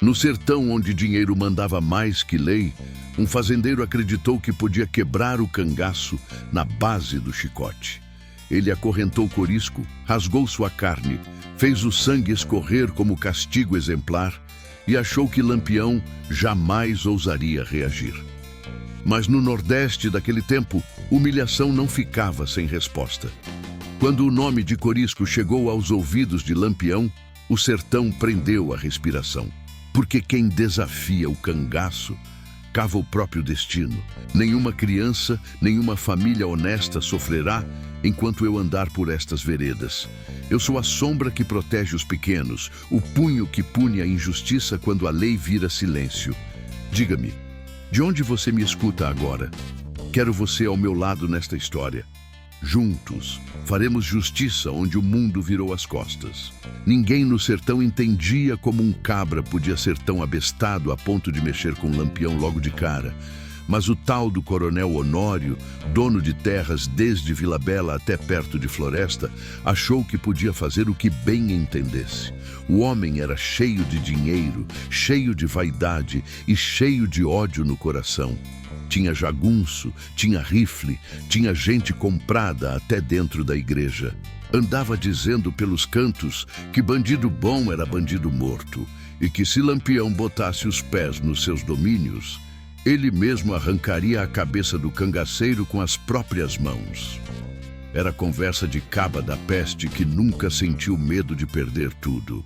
No sertão onde dinheiro mandava mais que lei, um fazendeiro acreditou que podia quebrar o cangaço na base do chicote. Ele acorrentou Corisco, rasgou sua carne, fez o sangue escorrer como castigo exemplar e achou que Lampião jamais ousaria reagir. Mas no Nordeste daquele tempo, humilhação não ficava sem resposta. Quando o nome de Corisco chegou aos ouvidos de Lampião, o sertão prendeu a respiração. Porque quem desafia o cangaço cava o próprio destino. Nenhuma criança, nenhuma família honesta sofrerá enquanto eu andar por estas veredas. Eu sou a sombra que protege os pequenos, o punho que pune a injustiça quando a lei vira silêncio. Diga-me, de onde você me escuta agora? Quero você ao meu lado nesta história. Juntos, faremos justiça onde o mundo virou as costas. Ninguém no sertão entendia como um cabra podia ser tão abestado a ponto de mexer com Lampião logo de cara. Mas o tal do Coronel Honório, dono de terras desde Vila Bela até perto de Floresta, achou que podia fazer o que bem entendesse. O homem era cheio de dinheiro, cheio de vaidade e cheio de ódio no coração. Tinha jagunço, tinha rifle, tinha gente comprada até dentro da igreja. Andava dizendo pelos cantos que bandido bom era bandido morto e que se Lampião botasse os pés nos seus domínios, ele mesmo arrancaria a cabeça do cangaceiro com as próprias mãos. Era conversa de caba da peste que nunca sentiu medo de perder tudo.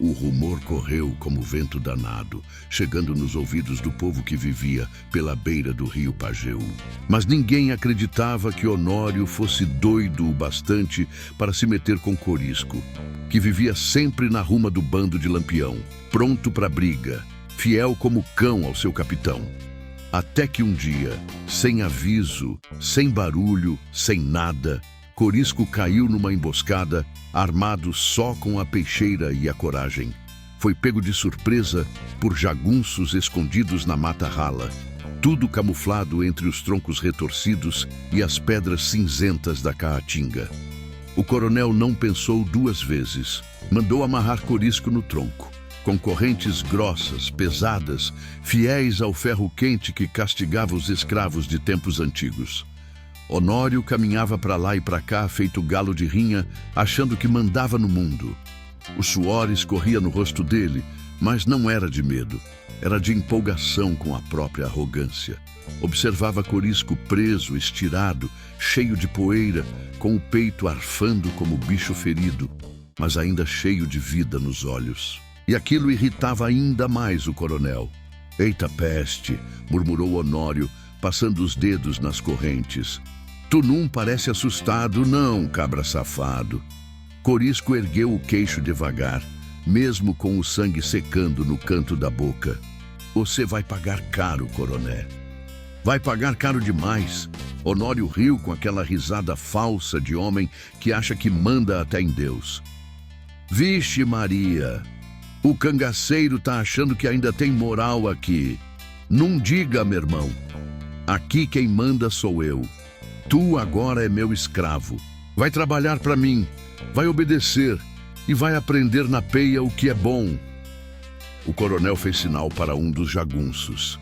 O rumor correu como vento danado, chegando nos ouvidos do povo que vivia pela beira do rio Pajeú. Mas ninguém acreditava que Honório fosse doido o bastante para se meter com Corisco, que vivia sempre na ruma do bando de Lampião, pronto para a briga, fiel como cão ao seu capitão. Até que um dia, sem aviso, sem barulho, sem nada, Corisco caiu numa emboscada, armado só com a peixeira e a coragem. Foi pego de surpresa por jagunços escondidos na mata rala, tudo camuflado entre os troncos retorcidos e as pedras cinzentas da caatinga. O coronel não pensou duas vezes. Mandou amarrar Corisco no tronco, com correntes grossas, pesadas, fiéis ao ferro quente que castigava os escravos de tempos antigos. Honório caminhava para lá e para cá, feito galo de rinha, achando que mandava no mundo. O suor escorria no rosto dele, mas não era de medo. Era de empolgação com a própria arrogância. Observava Corisco preso, estirado, cheio de poeira, com o peito arfando como bicho ferido, mas ainda cheio de vida nos olhos. E aquilo irritava ainda mais o coronel. «Eita peste!» murmurou Honório, passando os dedos nas correntes. «Tu não parece assustado, não, cabra safado!» Corisco ergueu o queixo devagar, mesmo com o sangue secando no canto da boca. «Você vai pagar caro, coronel. Vai pagar caro demais!» Honório riu com aquela risada falsa de homem que acha que manda até em Deus. «Vixe Maria! O cangaceiro tá achando que ainda tem moral aqui. Não diga, meu irmão. Aqui quem manda sou eu. Tu agora é meu escravo. Vai trabalhar para mim, vai obedecer e vai aprender na peia o que é bom.» O coronel fez sinal para um dos jagunços.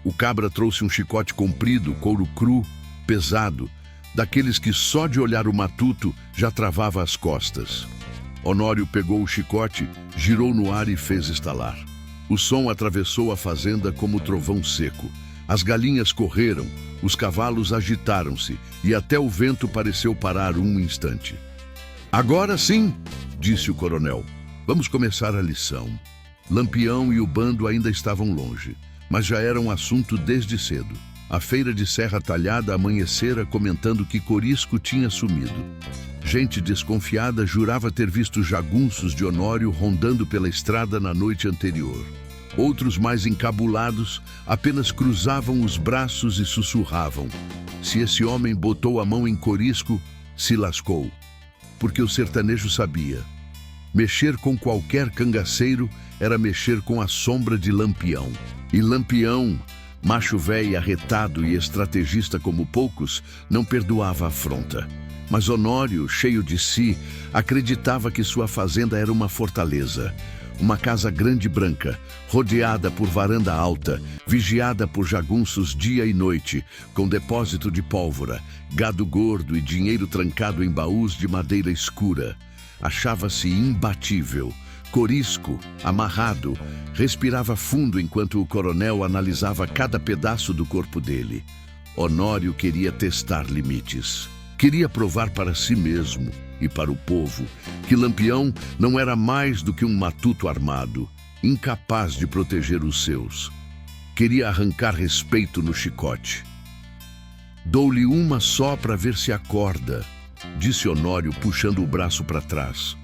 O cabra trouxe um chicote comprido, couro cru, pesado, daqueles que só de olhar o matuto já travava as costas. Honório pegou o chicote, girou no ar e fez estalar. O som atravessou a fazenda como trovão seco. As galinhas correram, os cavalos agitaram-se e até o vento pareceu parar um instante. «Agora sim!» disse o coronel. «Vamos começar a lição.» Lampião e o bando ainda estavam longe, mas já era um assunto desde cedo. A feira de Serra Talhada amanhecera comentando que Corisco tinha sumido. Gente desconfiada jurava ter visto jagunços de Honório rondando pela estrada na noite anterior. Outros, mais encabulados, apenas cruzavam os braços e sussurravam: se esse homem botou a mão em Corisco, se lascou. Porque o sertanejo sabia. Mexer com qualquer cangaceiro era mexer com a sombra de Lampião. E Lampião, macho velho arretado e estrategista como poucos, não perdoava a afronta. Mas Honório, cheio de si, acreditava que sua fazenda era uma fortaleza. uma casa grande e branca, rodeada por varanda alta, vigiada por jagunços dia e noite, com depósito de pólvora, gado gordo e dinheiro trancado em baús de madeira escura. Achava-se imbatível. Corisco, amarrado, respirava fundo enquanto o coronel analisava cada pedaço do corpo dele. Honório queria testar limites. Queria provar para si mesmo e para o povo que Lampião não era mais do que um matuto armado, incapaz de proteger os seus. Queria arrancar respeito no chicote. "Dou-lhe uma só para ver se acorda", disse Honório, puxando o braço para trás.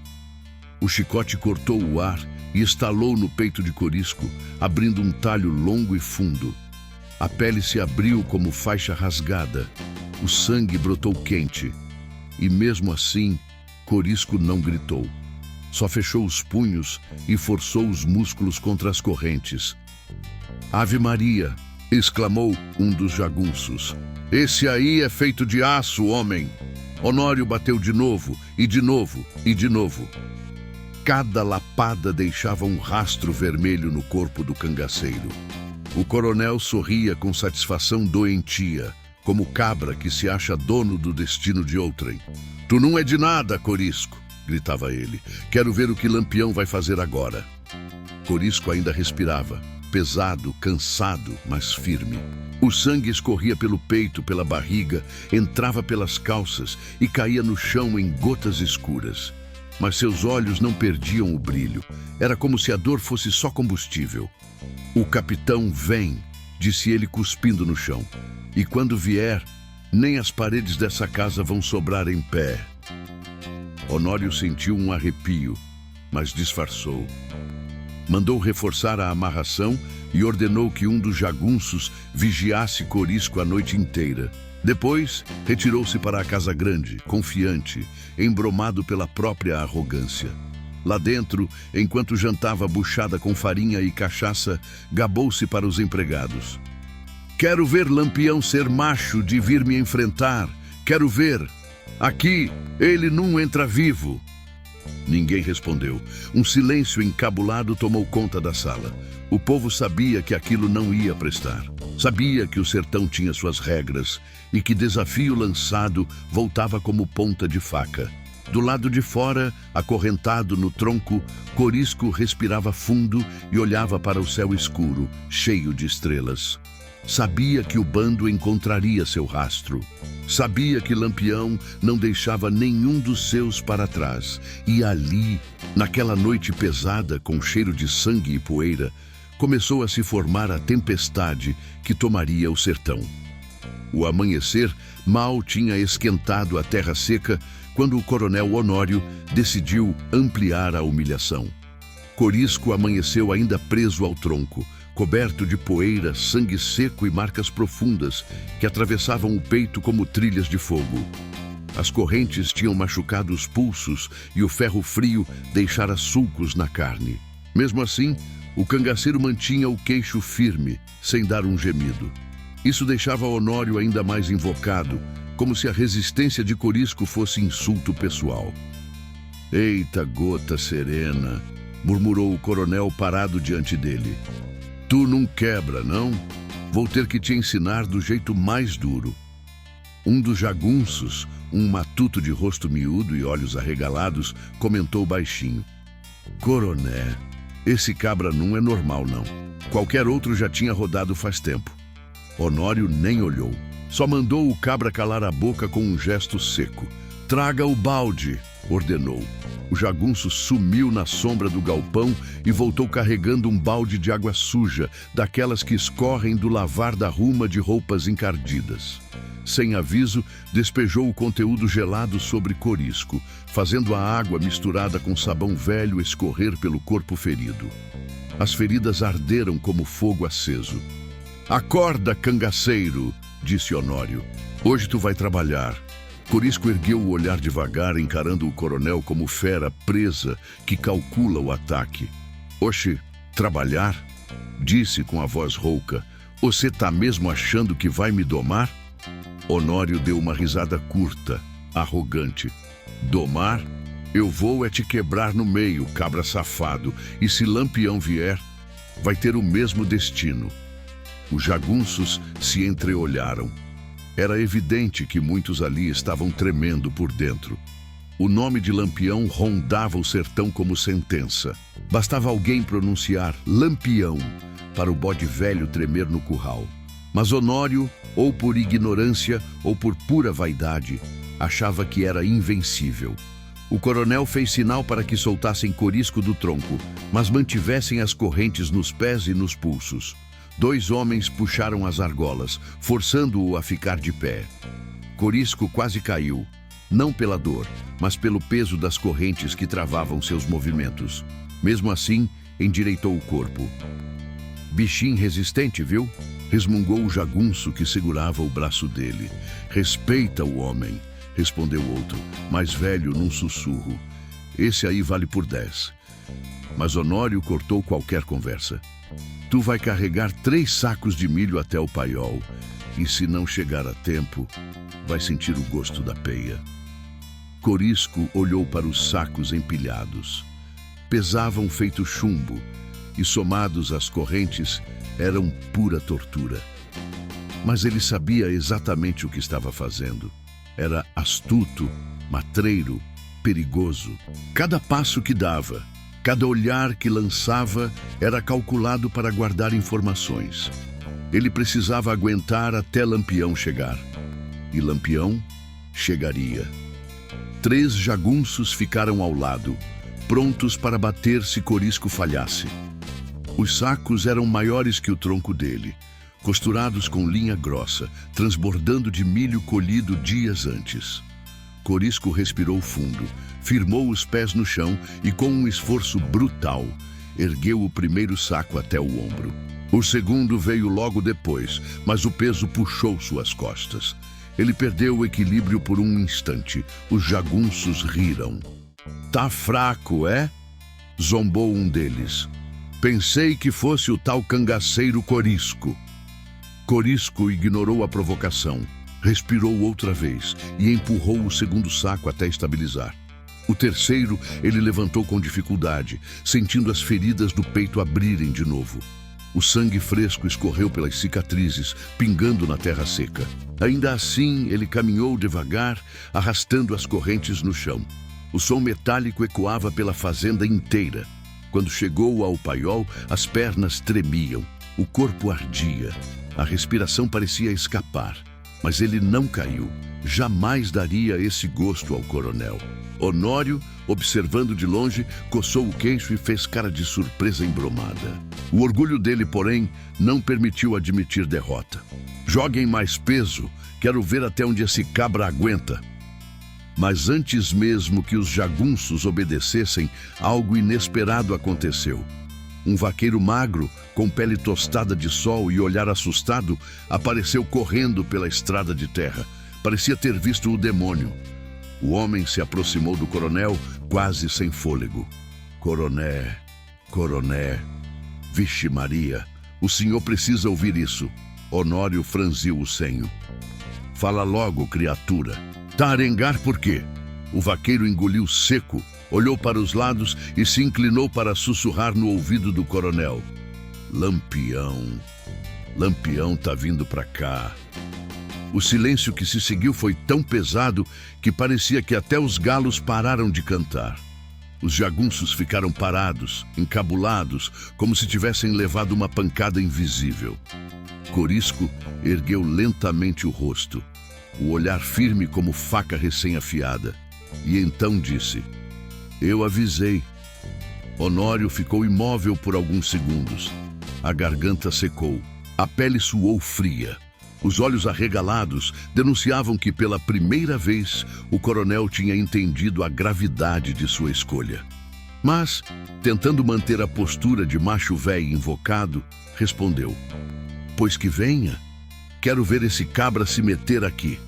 O chicote cortou o ar e estalou no peito de Corisco, abrindo um talho longo e fundo. A pele se abriu como faixa rasgada. O sangue brotou quente. E mesmo assim, Corisco não gritou. Só fechou os punhos e forçou os músculos contra as correntes. "Ave Maria!", exclamou um dos jagunços. "Esse aí é feito de aço, homem!" Honório bateu de novo, e de novo, e de novo. Cada lapada deixava um rastro vermelho no corpo do cangaceiro. O coronel sorria com satisfação doentia, como cabra que se acha dono do destino de outrem. "Tu não é de nada, Corisco", gritava ele. "Quero ver o que Lampião vai fazer agora." Corisco ainda respirava, pesado, cansado, mas firme. O sangue escorria pelo peito, pela barriga, entrava pelas calças e caía no chão em gotas escuras. Mas seus olhos não perdiam o brilho. Era como se a dor fosse só combustível. "O capitão vem", disse ele cuspindo no chão. "E quando vier, nem as paredes dessa casa vão sobrar em pé." Honório sentiu um arrepio, mas disfarçou. Mandou reforçar a amarração e ordenou que um dos jagunços vigiasse Corisco a noite inteira. Depois, retirou-se para a casa grande, confiante, embromado pela própria arrogância. Lá dentro, enquanto jantava buchada com farinha e cachaça, gabou-se para os empregados. "Quero ver Lampião ser macho de vir me enfrentar. Quero ver. Aqui, ele não entra vivo." Ninguém respondeu. Um silêncio encabulado tomou conta da sala. O povo sabia que aquilo não ia prestar. Sabia que o sertão tinha suas regras e que desafio lançado voltava como ponta de faca. Do lado de fora, acorrentado no tronco, Corisco respirava fundo e olhava para o céu escuro, cheio de estrelas. Sabia que o bando encontraria seu rastro. Sabia que Lampião não deixava nenhum dos seus para trás. E ali, naquela noite pesada, com cheiro de sangue e poeira, começou a se formar a tempestade que tomaria o sertão. O amanhecer mal tinha esquentado a terra seca quando o coronel Honório decidiu ampliar a humilhação. Corisco amanheceu ainda preso ao tronco, coberto de poeira, sangue seco e marcas profundas que atravessavam o peito como trilhas de fogo. As correntes tinham machucado os pulsos e o ferro frio deixara sulcos na carne. Mesmo assim, o cangaceiro mantinha o queixo firme, sem dar um gemido. Isso deixava Honório ainda mais invocado, como se a resistência de Corisco fosse insulto pessoal. "Eita gota serena", murmurou o coronel parado diante dele. "Tu não quebra, não? Vou ter que te ensinar do jeito mais duro." Um dos jagunços, um matuto de rosto miúdo e olhos arregalados, comentou baixinho: "Coroné, esse cabra não é normal, não. Qualquer outro já tinha rodado faz tempo." Honório nem olhou. Só mandou o cabra calar a boca com um gesto seco. "Traga o balde", ordenou. O jagunço sumiu na sombra do galpão e voltou carregando um balde de água suja, daquelas que escorrem do lavar da ruma de roupas encardidas. Sem aviso, despejou o conteúdo gelado sobre Corisco, fazendo a água misturada com sabão velho escorrer pelo corpo ferido. As feridas arderam como fogo aceso. "Acorda, cangaceiro", disse Honório. "Hoje tu vai trabalhar." Corisco ergueu o olhar devagar, encarando o coronel como fera presa que calcula o ataque. "Oxe, trabalhar?", disse com a voz rouca. "Você tá mesmo achando que vai me domar?" Honório deu uma risada curta, arrogante. "Domar? Eu vou é te quebrar no meio, cabra safado, e se Lampião vier, vai ter o mesmo destino. Os jagunços se entreolharam. Era evidente que muitos ali estavam tremendo por dentro. O nome de Lampião rondava o sertão como sentença. Bastava alguém pronunciar Lampião para o bode velho tremer no curral. Mas Honório, ou por ignorância ou por pura vaidade, achava que era invencível. O coronel fez sinal para que soltassem Corisco do tronco, mas mantivessem as correntes nos pés e nos pulsos. 2 homens puxaram as argolas, forçando-o a ficar de pé. Corisco quase caiu, não pela dor, mas pelo peso das correntes que travavam seus movimentos. Mesmo assim, endireitou o corpo. Bichinho resistente, viu? Resmungou o jagunço que segurava o braço dele. Respeita o homem, respondeu outro, mais velho num sussurro. Esse aí vale por 10. Mas Honório cortou qualquer conversa. Tu vai carregar 3 sacos de milho até o paiol, e se não chegar a tempo, vai sentir o gosto da peia. Corisco olhou para os sacos empilhados. Pesavam feito chumbo, e somados às correntes, eram pura tortura. Mas ele sabia exatamente o que estava fazendo. Era astuto, matreiro, perigoso. Cada passo que dava, cada olhar que lançava era calculado para guardar informações. Ele precisava aguentar até Lampião chegar. E Lampião chegaria. 3 jagunços ficaram ao lado, prontos para bater se Corisco falhasse. Os sacos eram maiores que o tronco dele, costurados com linha grossa, transbordando de milho colhido dias antes. Corisco respirou fundo, firmou os pés no chão e, com um esforço brutal, ergueu o primeiro saco até o ombro. O segundo veio logo depois, mas o peso puxou suas costas. Ele perdeu o equilíbrio por um instante. Os jagunços riram. Tá fraco, é? Zombou um deles. Pensei que fosse o tal cangaceiro Corisco. Corisco ignorou a provocação. Respirou outra vez e empurrou o segundo saco até estabilizar. O terceiro ele levantou com dificuldade, sentindo as feridas do peito abrirem de novo. O sangue fresco escorreu pelas cicatrizes, pingando na terra seca. Ainda assim, ele caminhou devagar, arrastando as correntes no chão. O som metálico ecoava pela fazenda inteira. Quando chegou ao paiol, as pernas tremiam, o corpo ardia. A respiração parecia escapar. Mas ele não caiu. Jamais daria esse gosto ao coronel. Honório, observando de longe, coçou o queixo e fez cara de surpresa embromada. O orgulho dele, porém, não permitiu admitir derrota. Joguem mais peso, quero ver até onde esse cabra aguenta. Mas antes mesmo que os jagunços obedecessem, algo inesperado aconteceu. Um vaqueiro magro, com pele tostada de sol e olhar assustado, apareceu correndo pela estrada de terra. Parecia ter visto o demônio. O homem se aproximou do coronel, quase sem fôlego. Coroné, coroné, vixe Maria, o senhor precisa ouvir isso. Honório franziu o senho. Fala logo, criatura. Tá a arengar por quê? O vaqueiro engoliu seco, olhou para os lados e se inclinou para sussurrar no ouvido do coronel. Lampião, Lampião tá vindo para cá. O silêncio que se seguiu foi tão pesado que parecia que até os galos pararam de cantar. Os jagunços ficaram parados, encabulados, como se tivessem levado uma pancada invisível. Corisco ergueu lentamente o rosto, o olhar firme como faca recém-afiada, e então disse: Eu avisei. Honório ficou imóvel por alguns segundos. A garganta secou, a pele suou fria. Os olhos arregalados denunciavam que pela primeira vez o coronel tinha entendido a gravidade de sua escolha. Mas, tentando manter a postura de macho velho invocado, respondeu: Pois que venha. Quero ver esse cabra se meter aqui.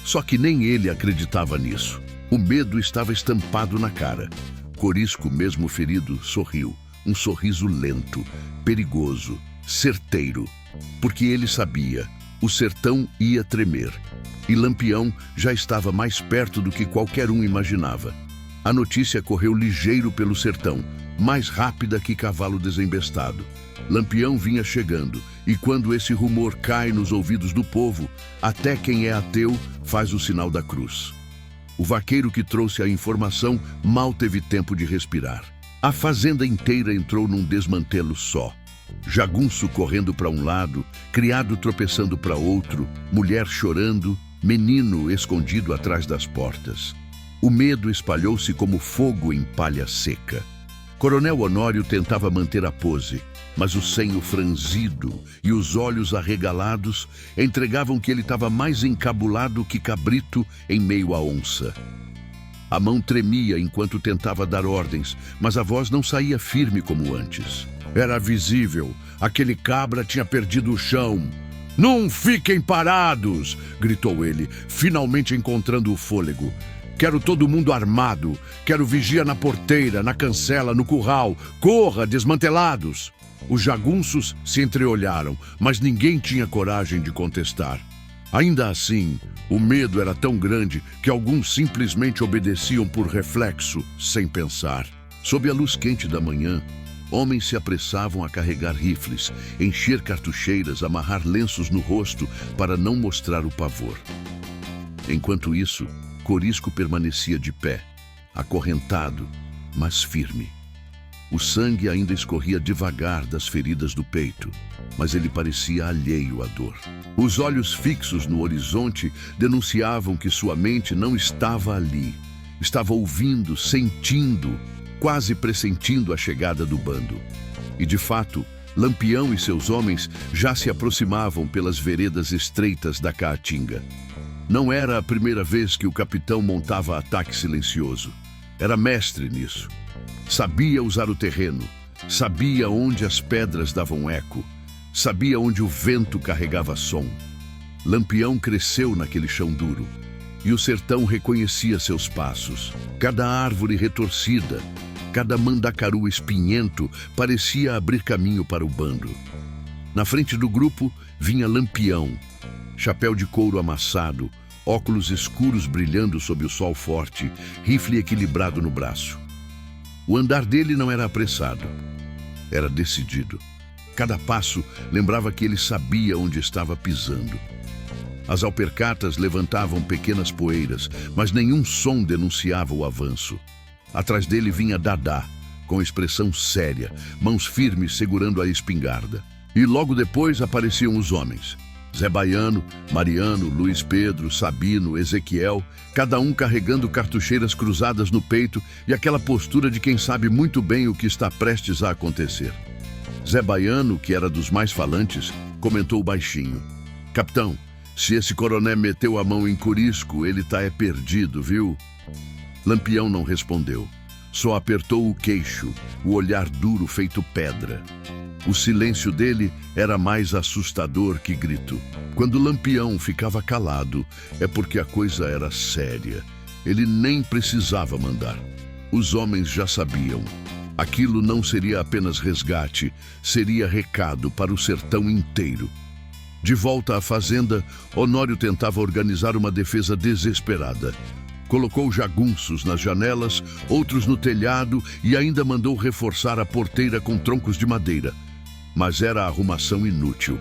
Só que nem ele acreditava nisso. O medo estava estampado na cara. Corisco, mesmo ferido, sorriu. Um sorriso lento, perigoso, certeiro. Porque ele sabia, o sertão ia tremer. E Lampião já estava mais perto do que qualquer um imaginava. A notícia correu ligeiro pelo sertão, mais rápida que cavalo desembestado. Lampião vinha chegando, e quando esse rumor cai nos ouvidos do povo, até quem é ateu faz o sinal da cruz. O vaqueiro que trouxe a informação mal teve tempo de respirar. A fazenda inteira entrou num desmantelo só. Jagunço correndo para um lado, criado tropeçando para outro, mulher chorando, menino escondido atrás das portas. O medo espalhou-se como fogo em palha seca. Coronel Honório tentava manter a pose, mas o senho franzido e os olhos arregalados entregavam que ele estava mais encabulado que cabrito em meio à onça. A mão tremia enquanto tentava dar ordens, mas a voz não saía firme como antes. Era visível, aquele cabra tinha perdido o chão. "Não fiquem parados!" gritou ele, finalmente encontrando o fôlego. "Quero todo mundo armado, quero vigia na porteira, na cancela, no curral. Corra, desmantelados!" Os jagunços se entreolharam, mas ninguém tinha coragem de contestar. Ainda assim, o medo era tão grande que alguns simplesmente obedeciam por reflexo, sem pensar. Sob a luz quente da manhã, homens se apressavam a carregar rifles, encher cartucheiras, amarrar lenços no rosto para não mostrar o pavor. Enquanto isso, Corisco permanecia de pé, acorrentado, mas firme. O sangue ainda escorria devagar das feridas do peito, mas ele parecia alheio à dor. Os olhos fixos no horizonte denunciavam que sua mente não estava ali. Estava ouvindo, sentindo, quase pressentindo a chegada do bando. E de fato, Lampião e seus homens já se aproximavam pelas veredas estreitas da Caatinga. Não era a primeira vez que o capitão montava ataque silencioso. Era mestre nisso. Sabia usar o terreno, sabia onde as pedras davam eco, sabia onde o vento carregava som. Lampião cresceu naquele chão duro, e o sertão reconhecia seus passos. Cada árvore retorcida, cada mandacaru espinhento parecia abrir caminho para o bando. Na frente do grupo vinha Lampião, chapéu de couro amassado, óculos escuros brilhando sob o sol forte, rifle equilibrado no braço. O andar dele não era apressado, era decidido. Cada passo lembrava que ele sabia onde estava pisando. As alpercatas levantavam pequenas poeiras, mas nenhum som denunciava o avanço. Atrás dele vinha Dadá, com expressão séria, mãos firmes segurando a espingarda. E logo depois apareciam os homens. Zé Baiano, Mariano, Luiz Pedro, Sabino, Ezequiel, cada um carregando cartucheiras cruzadas no peito e aquela postura de quem sabe muito bem o que está prestes a acontecer. Zé Baiano, que era dos mais falantes, comentou baixinho: "Capitão, se esse coroné meteu a mão em Corisco, ele tá perdido, viu?" Lampião não respondeu, só apertou o queixo, o olhar duro feito pedra. O silêncio dele era mais assustador que grito. Quando Lampião ficava calado, é porque a coisa era séria. Ele nem precisava mandar. Os homens já sabiam. Aquilo não seria apenas resgate, seria recado para o sertão inteiro. De volta à fazenda, Honório tentava organizar uma defesa desesperada. Colocou jagunços nas janelas, outros no telhado e ainda mandou reforçar a porteira com troncos de madeira. Mas era arrumação inútil.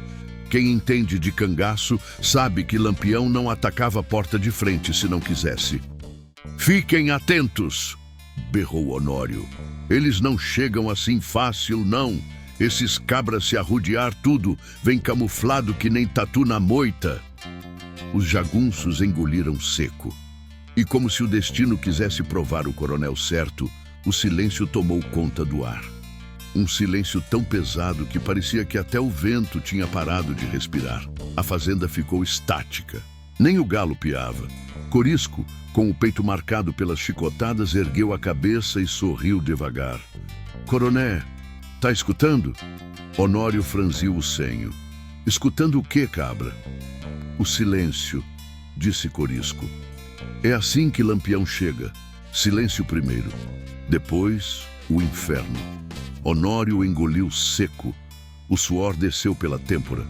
Quem entende de cangaço sabe que Lampião não atacava a porta de frente se não quisesse. "Fiquem atentos!" berrou Honório. "Eles não chegam assim fácil, não. Esses cabras se arrodear tudo, vem camuflado que nem tatu na moita." Os jagunços engoliram seco. E como se o destino quisesse provar o coronel certo, o silêncio tomou conta do ar. Um silêncio tão pesado que parecia que até o vento tinha parado de respirar. A fazenda ficou estática. Nem o galo piava. Corisco, com o peito marcado pelas chicotadas, ergueu a cabeça e sorriu devagar. "Coroné, tá escutando?" Honório franziu o senho. "Escutando o quê, cabra?" "O silêncio", disse Corisco. "É assim que Lampião chega. Silêncio primeiro. Depois, o inferno." Honório engoliu seco. O suor desceu pela têmpora.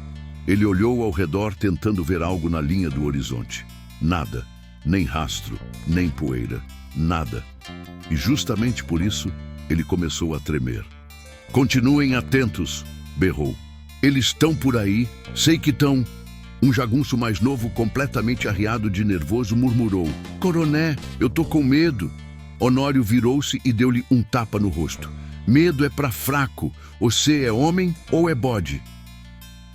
Ele olhou ao redor tentando ver algo na linha do horizonte. Nada. Nem rastro, nem poeira. Nada. e justamente por isso ele começou a tremer. "Continuem atentos", berrou. "Eles estão por aí, sei que estão." Um jagunço mais novo, completamente arriado de nervoso, murmurou: "Coroné, eu tô com medo." Honório virou-se e deu-lhe um tapa no rosto. "Medo é pra fraco. Você é homem ou é bode?"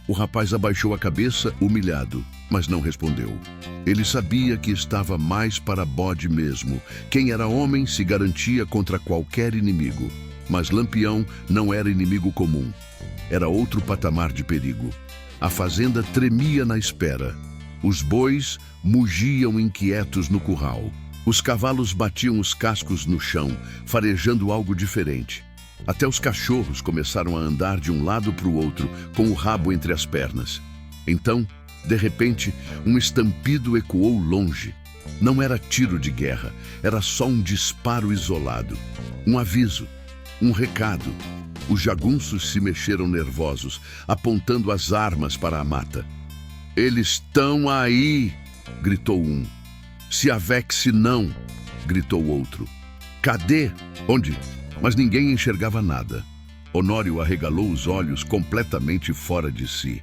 O rapaz abaixou a cabeça, humilhado, mas não respondeu. Ele sabia que estava mais para bode mesmo. Quem era homem se garantia contra qualquer inimigo. Mas Lampião não era inimigo comum. Era outro patamar de perigo. A fazenda tremia na espera. Os bois mugiam inquietos no curral. Os cavalos batiam os cascos no chão, farejando algo diferente. Até os cachorros começaram a andar de um lado para o outro, com o rabo entre as pernas. Então, de repente, um estampido ecoou longe. Não era tiro de guerra, era só um disparo isolado. Um aviso, um recado. Os jagunços se mexeram nervosos, apontando as armas para a mata. "Eles estão aí!" gritou um. "Se avexe não!" gritou outro. "Cadê? Onde?" Mas ninguém enxergava nada. Honório arregalou os olhos, completamente fora de si.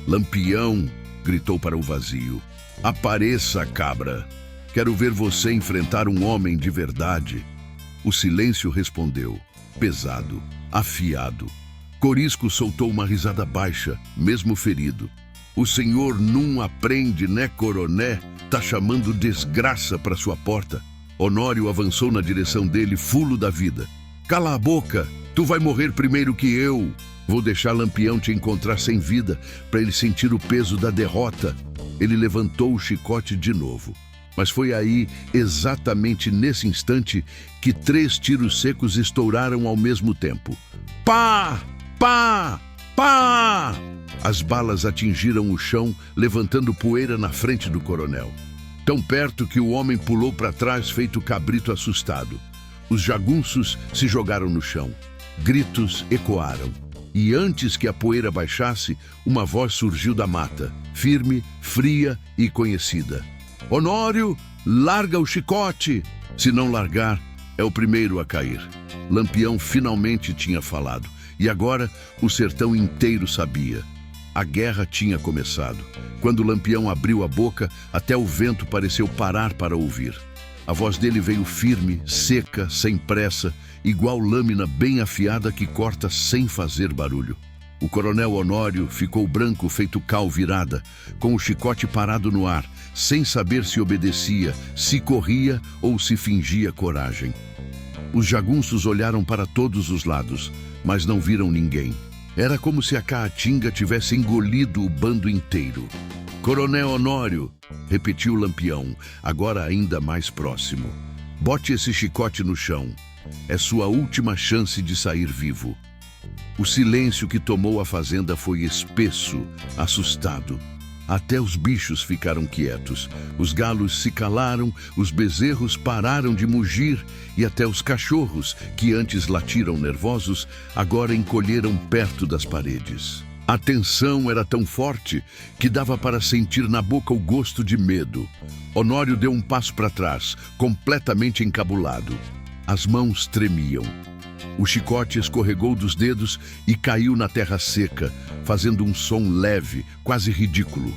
"Lampião!" gritou para o vazio. "Apareça, cabra! Quero ver você enfrentar um homem de verdade." O silêncio respondeu, pesado, afiado. Corisco soltou uma risada baixa, mesmo ferido. "O senhor não aprende, né, coroné? Tá chamando desgraça para sua porta." Honório avançou na direção dele, fulo da vida. "Cala a boca! Tu vai morrer primeiro que eu! Vou deixar Lampião te encontrar sem vida, para ele sentir o peso da derrota." Ele levantou o chicote de novo. Mas foi aí, exatamente nesse instante, que 3 tiros secos estouraram ao mesmo tempo. Pá! Pá! Pá! As balas atingiram o chão, levantando poeira na frente do coronel. Tão perto que o homem pulou para trás, feito cabrito assustado. Os jagunços se jogaram no chão. Gritos ecoaram. E antes que a poeira baixasse, uma voz surgiu da mata, firme, fria e conhecida. "Honório, larga o chicote! Se não largar, é o primeiro a cair." Lampião finalmente tinha falado. E agora o sertão inteiro sabia. A guerra tinha começado. Quando Lampião abriu a boca, até o vento pareceu parar para ouvir. A voz dele veio firme, seca, sem pressa, igual lâmina bem afiada que corta sem fazer barulho. O coronel Honório ficou branco feito cal virada, com o chicote parado no ar, sem saber se obedecia, se corria ou se fingia coragem. Os jagunços olharam para todos os lados, mas não viram ninguém. Era como se a caatinga tivesse engolido o bando inteiro. "Coronel Honório", repetiu Lampião, agora ainda mais próximo. "Bote esse chicote no chão. É sua última chance de sair vivo." O silêncio que tomou a fazenda foi espesso, assustado. Até os bichos ficaram quietos. Os galos se calaram, os bezerros pararam de mugir e até os cachorros, que antes latiram nervosos, agora encolheram perto das paredes. A tensão era tão forte que dava para sentir na boca o gosto de medo. Honório deu um passo para trás, completamente encabulado. As mãos tremiam. O chicote escorregou dos dedos e caiu na terra seca, fazendo um som leve, quase ridículo.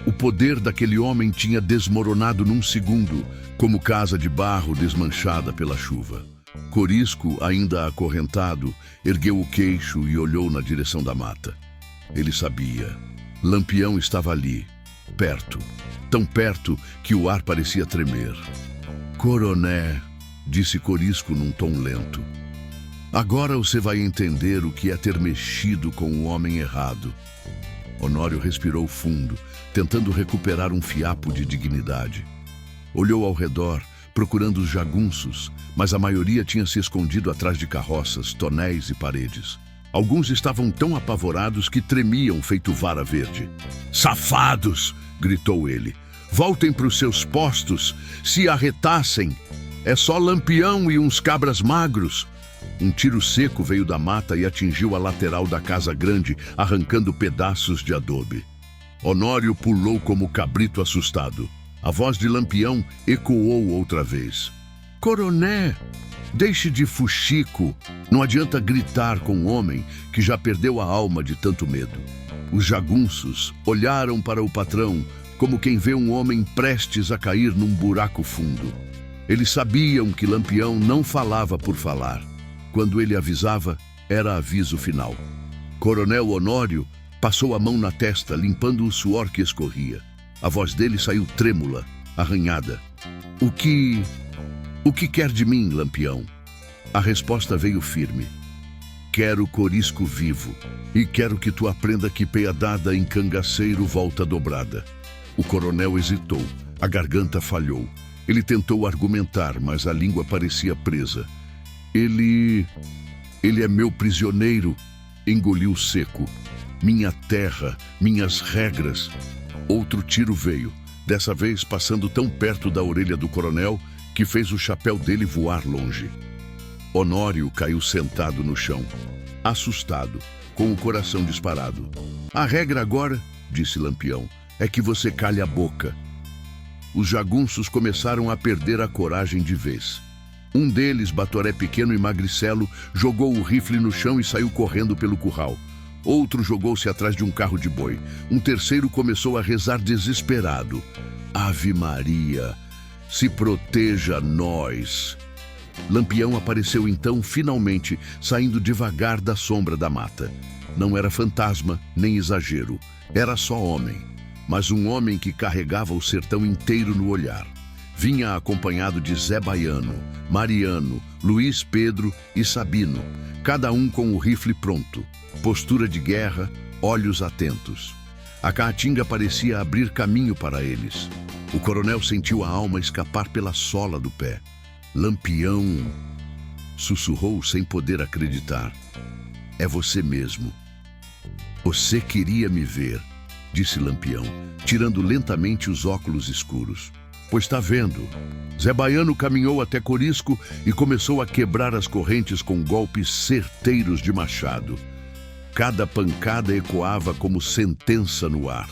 O poder daquele homem tinha desmoronado num segundo, como casa de barro desmanchada pela chuva. Corisco, ainda acorrentado, ergueu o queixo e olhou na direção da mata. Ele sabia. Lampião estava ali, perto, tão perto que o ar parecia tremer. "Coroné", disse Corisco num tom lento. "Agora você vai entender o que é ter mexido com o homem errado." Honório respirou fundo, tentando recuperar um fiapo de dignidade. Olhou ao redor, procurando os jagunços, mas a maioria tinha se escondido atrás de carroças, tonéis e paredes. Alguns estavam tão apavorados que tremiam feito vara verde. "Safados!" gritou ele. "Voltem para os seus postos, se arretassem. É só Lampião e uns cabras magros." Um tiro seco veio da mata e atingiu a lateral da casa grande, arrancando pedaços de adobe. Honório pulou como cabrito assustado. A voz de Lampião ecoou outra vez. "Coroné, Deixe de fuxico. Não adianta gritar com um homem que já perdeu a alma de tanto medo. Os jagunços olharam para o patrão como quem vê um homem prestes a cair num buraco fundo. Eles sabiam que Lampião não falava por falar. Quando ele avisava, era aviso final. Coronel Honório passou a mão na testa, limpando o suor que escorria. A voz dele saiu trêmula, arranhada. O que quer de mim, Lampião? A resposta veio firme. Quero Corisco vivo, e quero que tu aprenda que peia dada em cangaceiro volta dobrada. O coronel hesitou, a garganta falhou. Ele tentou argumentar, mas a língua parecia presa. Ele é meu prisioneiro, engoliu seco. Minha terra, minhas regras. Outro tiro veio, dessa vez passando tão perto da orelha do coronel que fez o chapéu dele voar longe. Honório caiu sentado no chão, assustado, com o coração disparado. A regra agora, disse Lampião, é que você calhe a boca. Os jagunços começaram a perder a coragem de vez. Um deles, Batoré pequeno e magricelo, jogou o rifle no chão e saiu correndo pelo curral. Outro jogou-se atrás de um carro de boi. Um terceiro começou a rezar desesperado. Ave Maria, se proteja nós. Lampião apareceu então, finalmente, saindo devagar da sombra da mata. Não era fantasma, nem exagero. Era só homem. Mas um homem que carregava o sertão inteiro no olhar. Vinha acompanhado de Zé Baiano, Mariano, Luiz Pedro e Sabino, cada um com o rifle pronto, postura de guerra, olhos atentos. A caatinga parecia abrir caminho para eles. O coronel sentiu a alma escapar pela sola do pé. Lampião, sussurrou sem poder acreditar. É você mesmo. Você queria me ver, disse Lampião, tirando lentamente os óculos escuros. Pois está vendo. Zé Baiano caminhou até Corisco e começou a quebrar as correntes com golpes certeiros de machado. Cada pancada ecoava como sentença no ar.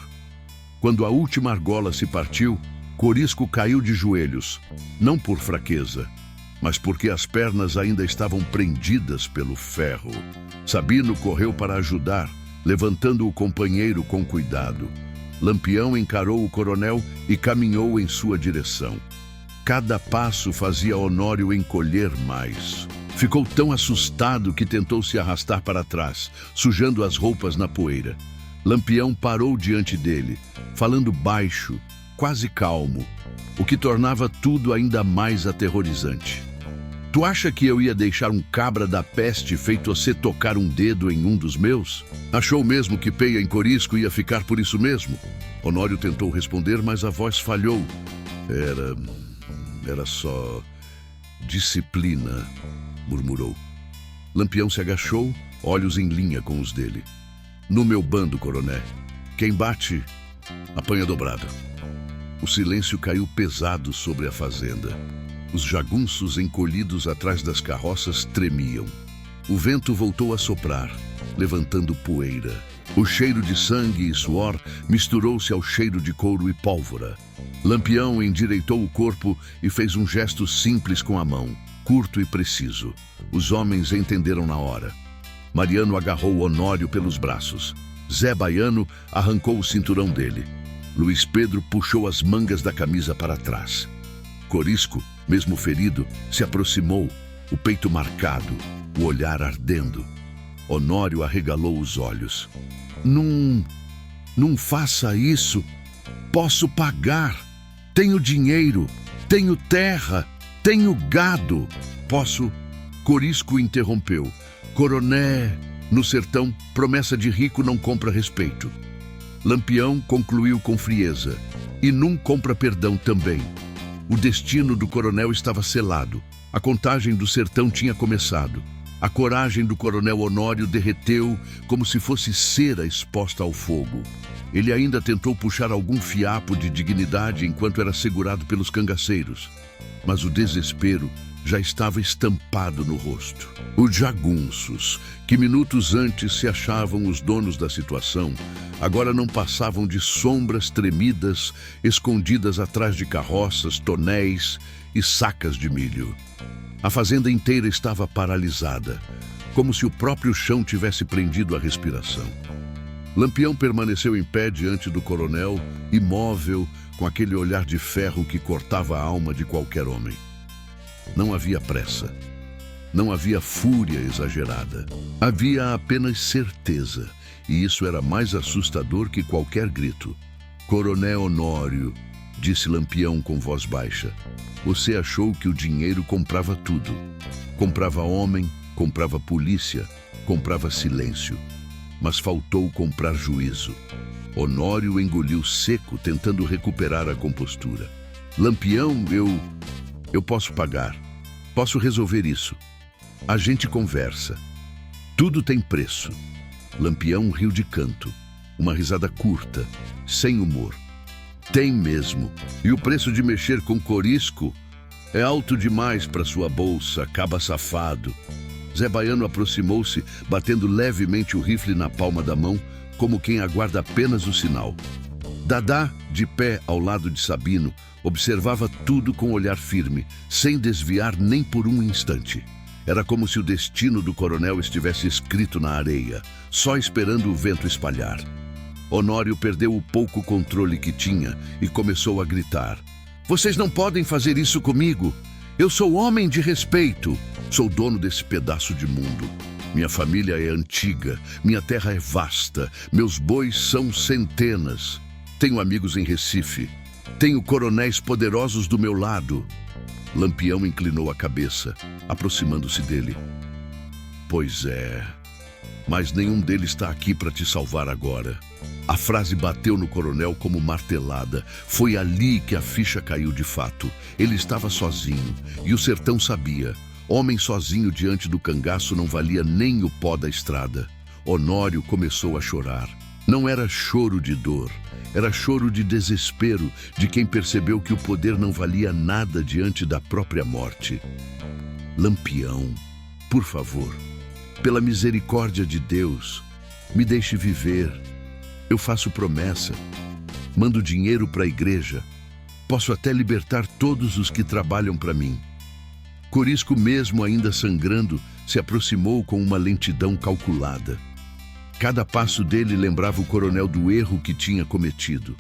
Quando a última argola se partiu, Corisco caiu de joelhos, não por fraqueza, mas porque as pernas ainda estavam prendidas pelo ferro. Sabino correu para ajudar, levantando o companheiro com cuidado. Lampião encarou o coronel e caminhou em sua direção. Cada passo fazia Honório encolher mais. Ficou tão assustado que tentou se arrastar para trás, sujando as roupas na poeira. Lampião parou diante dele, falando baixo, quase calmo, o que tornava tudo ainda mais aterrorizante. Tu acha que eu ia deixar um cabra da peste feito você tocar um dedo em um dos meus? Achou mesmo que peia em Corisco ia ficar por isso mesmo? Honório tentou responder, mas a voz falhou. Era só disciplina, murmurou. Lampião se agachou, olhos em linha com os dele. No meu bando, coronel. Quem bate, apanha dobrado. O silêncio caiu pesado sobre a fazenda. Os jagunços encolhidos atrás das carroças tremiam. O vento voltou a soprar, levantando poeira. O cheiro de sangue e suor misturou-se ao cheiro de couro e pólvora. Lampião endireitou o corpo e fez um gesto simples com a mão, curto e preciso. Os homens entenderam na hora. Mariano agarrou Honório pelos braços. Zé Baiano arrancou o cinturão dele. Luiz Pedro puxou as mangas da camisa para trás. Corisco, mesmo ferido, se aproximou, o peito marcado, o olhar ardendo. Honório arregalou os olhos. Não faça isso. Posso pagar. Tenho dinheiro, tenho terra, tenho gado. Posso... Corisco interrompeu. Coroné, no sertão, promessa de rico não compra respeito. Lampião concluiu com frieza. E não compra perdão também. O destino do coronel estava selado. A contagem do sertão tinha começado. A coragem do coronel Honório derreteu como se fosse cera exposta ao fogo. Ele ainda tentou puxar algum fiapo de dignidade enquanto era segurado pelos cangaceiros. Mas o desespero já estava estampado no rosto. Os jagunços, que minutos antes se achavam os donos da situação, agora não passavam de sombras tremidas, escondidas atrás de carroças, tonéis e sacas de milho. A fazenda inteira estava paralisada, como se o próprio chão tivesse prendido a respiração. Lampião permaneceu em pé diante do coronel, imóvel, com aquele olhar de ferro que cortava a alma de qualquer homem. Não havia pressa. Não havia fúria exagerada. Havia apenas certeza, e isso era mais assustador que qualquer grito. "Coronel Honório", disse Lampião com voz baixa, "você achou que o dinheiro comprava tudo. Comprava homem, comprava polícia, comprava silêncio. Mas faltou comprar juízo." Honório engoliu seco, tentando recuperar a compostura. "Lampião, eu posso pagar. Posso resolver isso. A gente conversa. Tudo tem preço." Lampião riu de canto, uma risada curta, sem humor. "Tem mesmo. E o preço de mexer com Corisco é alto demais para sua bolsa, caba safado." Zé Baiano aproximou-se, batendo levemente o rifle na palma da mão, como quem aguarda apenas o sinal. Dadá, de pé ao lado de Sabino, observava tudo com olhar firme, sem desviar nem por um instante. Era como se o destino do coronel estivesse escrito na areia, só esperando o vento espalhar. Honório perdeu o pouco controle que tinha e começou a gritar: "Vocês não podem fazer isso comigo! Eu sou homem de respeito! Sou dono desse pedaço de mundo. Minha família é antiga, minha terra é vasta, meus bois são centenas. Tenho amigos em Recife. Tenho coronéis poderosos do meu lado." Lampião inclinou a cabeça, aproximando-se dele. "Pois é, mas nenhum deles está aqui para te salvar agora." A frase bateu no coronel como martelada. Foi ali que a ficha caiu de fato. Ele estava sozinho, e o sertão sabia. Homem sozinho diante do cangaço não valia nem o pó da estrada. Honório começou a chorar. Não era choro de dor, era choro de desespero de quem percebeu que o poder não valia nada diante da própria morte. "Lampião, por favor, pela misericórdia de Deus, me deixe viver. Eu faço promessa. Mando dinheiro para a igreja. Posso até libertar todos os que trabalham para mim." Corisco, mesmo ainda sangrando, se aproximou com uma lentidão calculada. Cada passo dele lembrava o coronel do erro que tinha cometido.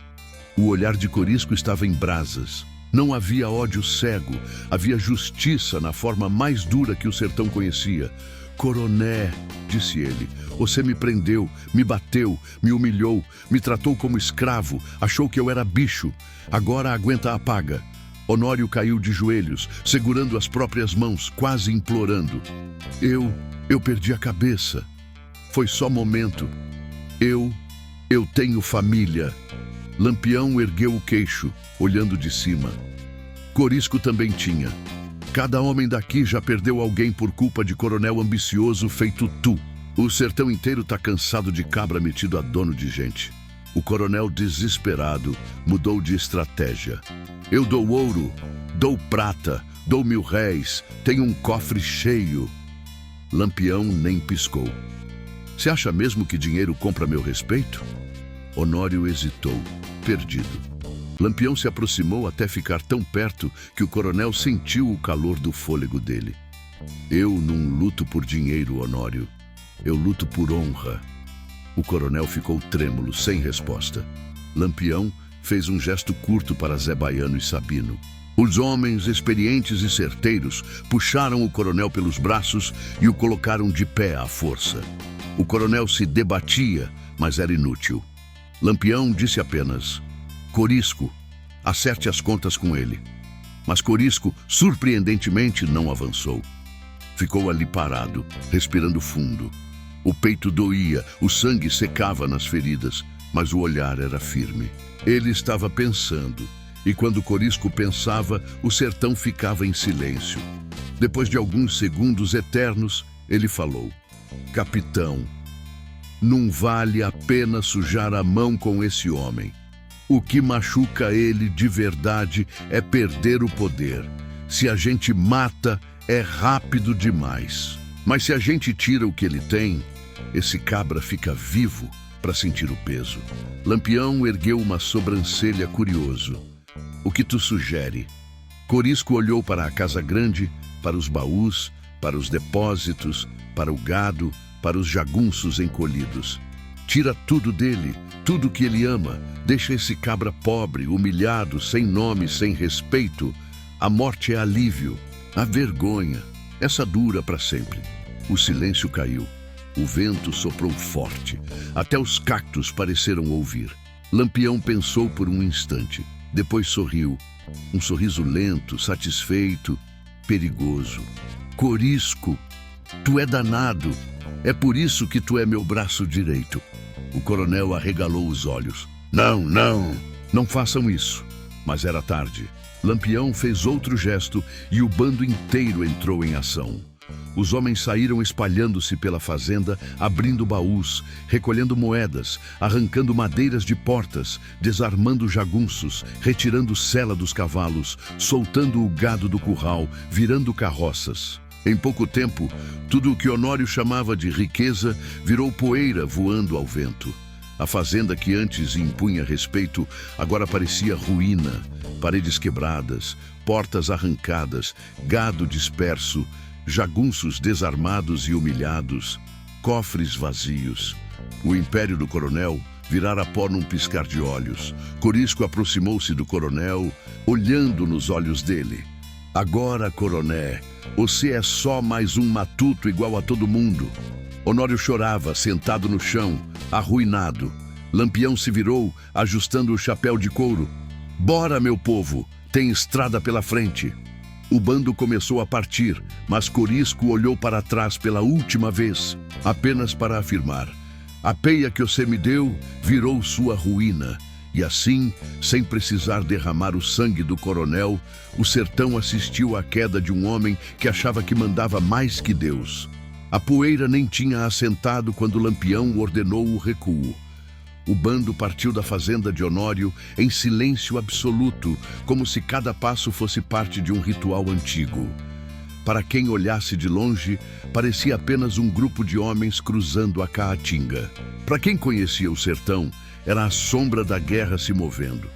O olhar de Corisco estava em brasas. Não havia ódio cego, havia justiça na forma mais dura que o sertão conhecia. "Coroné", disse ele, "você me prendeu, me bateu, me humilhou, me tratou como escravo, achou que eu era bicho. Agora aguenta a paga." Honório caiu de joelhos, segurando as próprias mãos, quase implorando. Eu perdi a cabeça. Foi só momento. Eu tenho família." Lampião ergueu o queixo, olhando de cima. Corisco também tinha. Cada homem daqui já perdeu alguém por culpa de coronel ambicioso feito tu. O sertão inteiro tá cansado de cabra metido a dono de gente. O coronel, desesperado, mudou de estratégia. "Eu dou ouro, dou prata, dou 1000 réis, tenho um cofre cheio." Lampião nem piscou. "Você acha mesmo que dinheiro compra meu respeito?" Honório hesitou, perdido. Lampião se aproximou até ficar tão perto que o coronel sentiu o calor do fôlego dele. "Eu não luto por dinheiro, Honório. Eu luto por honra." O coronel ficou trêmulo, sem resposta. Lampião fez um gesto curto para Zé Baiano e Sabino. Os homens experientes e certeiros puxaram o coronel pelos braços e o colocaram de pé à força. O coronel se debatia, mas era inútil. Lampião disse apenas: "Corisco, acerte as contas com ele." Mas Corisco, surpreendentemente, não avançou. Ficou ali parado, respirando fundo. O peito doía, o sangue secava nas feridas, mas o olhar era firme. Ele estava pensando, e quando Corisco pensava, o sertão ficava em silêncio. Depois de alguns segundos eternos, ele falou: "Capitão, não vale a pena sujar a mão com esse homem. O que machuca ele de verdade é perder o poder. Se a gente mata, é rápido demais. Mas se a gente tira o que ele tem, esse cabra fica vivo para sentir o peso." Lampião ergueu uma sobrancelha curioso. "O que tu sugere?" Corisco olhou para a casa grande, para os baús, para os depósitos, para o gado, para os jagunços encolhidos. Tira tudo dele, tudo que ele ama. Deixa esse cabra pobre, humilhado, sem nome, sem respeito. A morte é alívio. A vergonha, essa dura para sempre. O silêncio caiu. O vento soprou forte. Até os cactos pareceram ouvir. Lampião pensou por um instante. Depois sorriu. Um sorriso lento, satisfeito, perigoso. Corisco, tu é danado. É por isso que tu é meu braço direito. O coronel arregalou os olhos. Não façam isso. Mas era tarde. Lampião fez outro gesto e o bando inteiro entrou em ação. Os homens saíram espalhando-se pela fazenda, abrindo baús, recolhendo moedas, arrancando madeiras de portas, desarmando jagunços, retirando sela dos cavalos, soltando o gado do curral, virando carroças. Em pouco tempo, tudo o que Honório chamava de riqueza virou poeira voando ao vento. A fazenda que antes impunha respeito agora parecia ruína. Paredes quebradas, portas arrancadas, gado disperso, jagunços desarmados e humilhados, cofres vazios. O império do coronel virara pó num piscar de olhos. Corisco aproximou-se do coronel, olhando nos olhos dele. Agora, coroné, você é só mais um matuto igual a todo mundo. Honório chorava, sentado no chão, arruinado. Lampião se virou, ajustando o chapéu de couro. Bora, meu povo, tem estrada pela frente. O bando começou a partir, mas Corisco olhou para trás pela última vez, apenas para afirmar: a peia que você me deu virou sua ruína. E assim, sem precisar derramar o sangue do coronel, o sertão assistiu à queda de um homem que achava que mandava mais que Deus. A poeira nem tinha assentado quando Lampião ordenou o recuo. O bando partiu da fazenda de Honório em silêncio absoluto, como se cada passo fosse parte de um ritual antigo. Para quem olhasse de longe, parecia apenas um grupo de homens cruzando a caatinga. Para quem conhecia o sertão, era a sombra da guerra se movendo.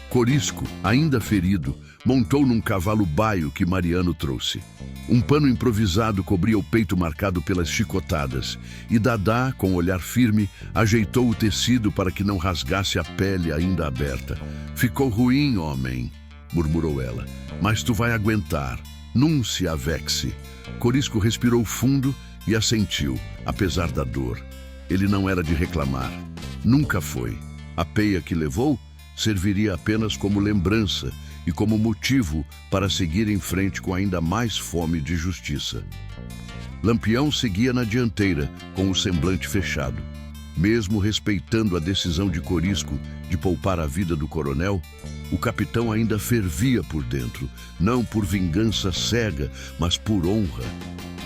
Corisco, ainda ferido, montou num cavalo baio que Mariano trouxe. Um pano improvisado cobria o peito marcado pelas chicotadas, e Dadá, com olhar firme, ajeitou o tecido para que não rasgasse a pele ainda aberta. Ficou ruim, homem, murmurou ela, mas tu vai aguentar. Num se avexe. Corisco respirou fundo e assentiu, apesar da dor. Ele não era de reclamar. Nunca foi. A peia que levou serviria apenas como lembrança e como motivo para seguir em frente com ainda mais fome de justiça. Lampião seguia na dianteira, com o semblante fechado. Mesmo respeitando a decisão de Corisco de poupar a vida do coronel, o capitão ainda fervia por dentro, não por vingança cega, mas por honra.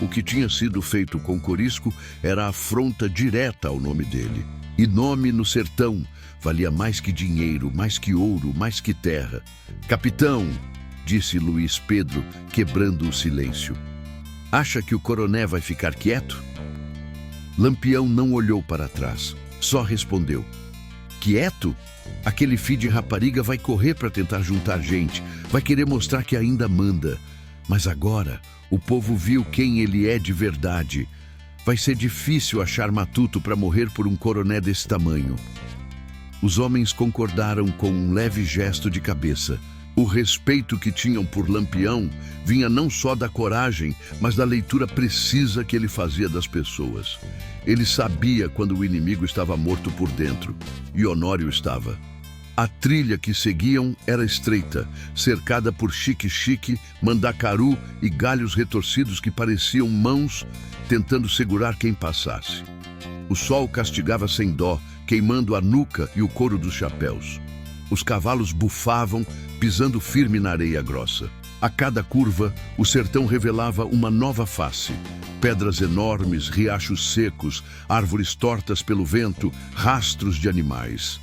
O que tinha sido feito com Corisco era afronta direta ao nome dele. E nome no sertão valia mais que dinheiro, mais que ouro, mais que terra. Capitão, disse Luiz Pedro, quebrando o silêncio. Acha que o coroné vai ficar quieto? Lampião não olhou para trás, só respondeu. Quieto? Aquele filho de rapariga vai correr para tentar juntar gente, vai querer mostrar que ainda manda. Mas agora, o povo viu quem ele é de verdade. Vai ser difícil achar matuto para morrer por um coroné desse tamanho. Os homens concordaram com um leve gesto de cabeça. O respeito que tinham por Lampião vinha não só da coragem, mas da leitura precisa que ele fazia das pessoas. Ele sabia quando o inimigo estava morto por dentro, e Honório estava. A trilha que seguiam era estreita, cercada por xique-xique, mandacaru e galhos retorcidos que pareciam mãos tentando segurar quem passasse. O sol castigava sem dó, queimando a nuca e o couro dos chapéus. Os cavalos bufavam, pisando firme na areia grossa. A cada curva, o sertão revelava uma nova face. Pedras enormes, riachos secos, árvores tortas pelo vento, rastros de animais.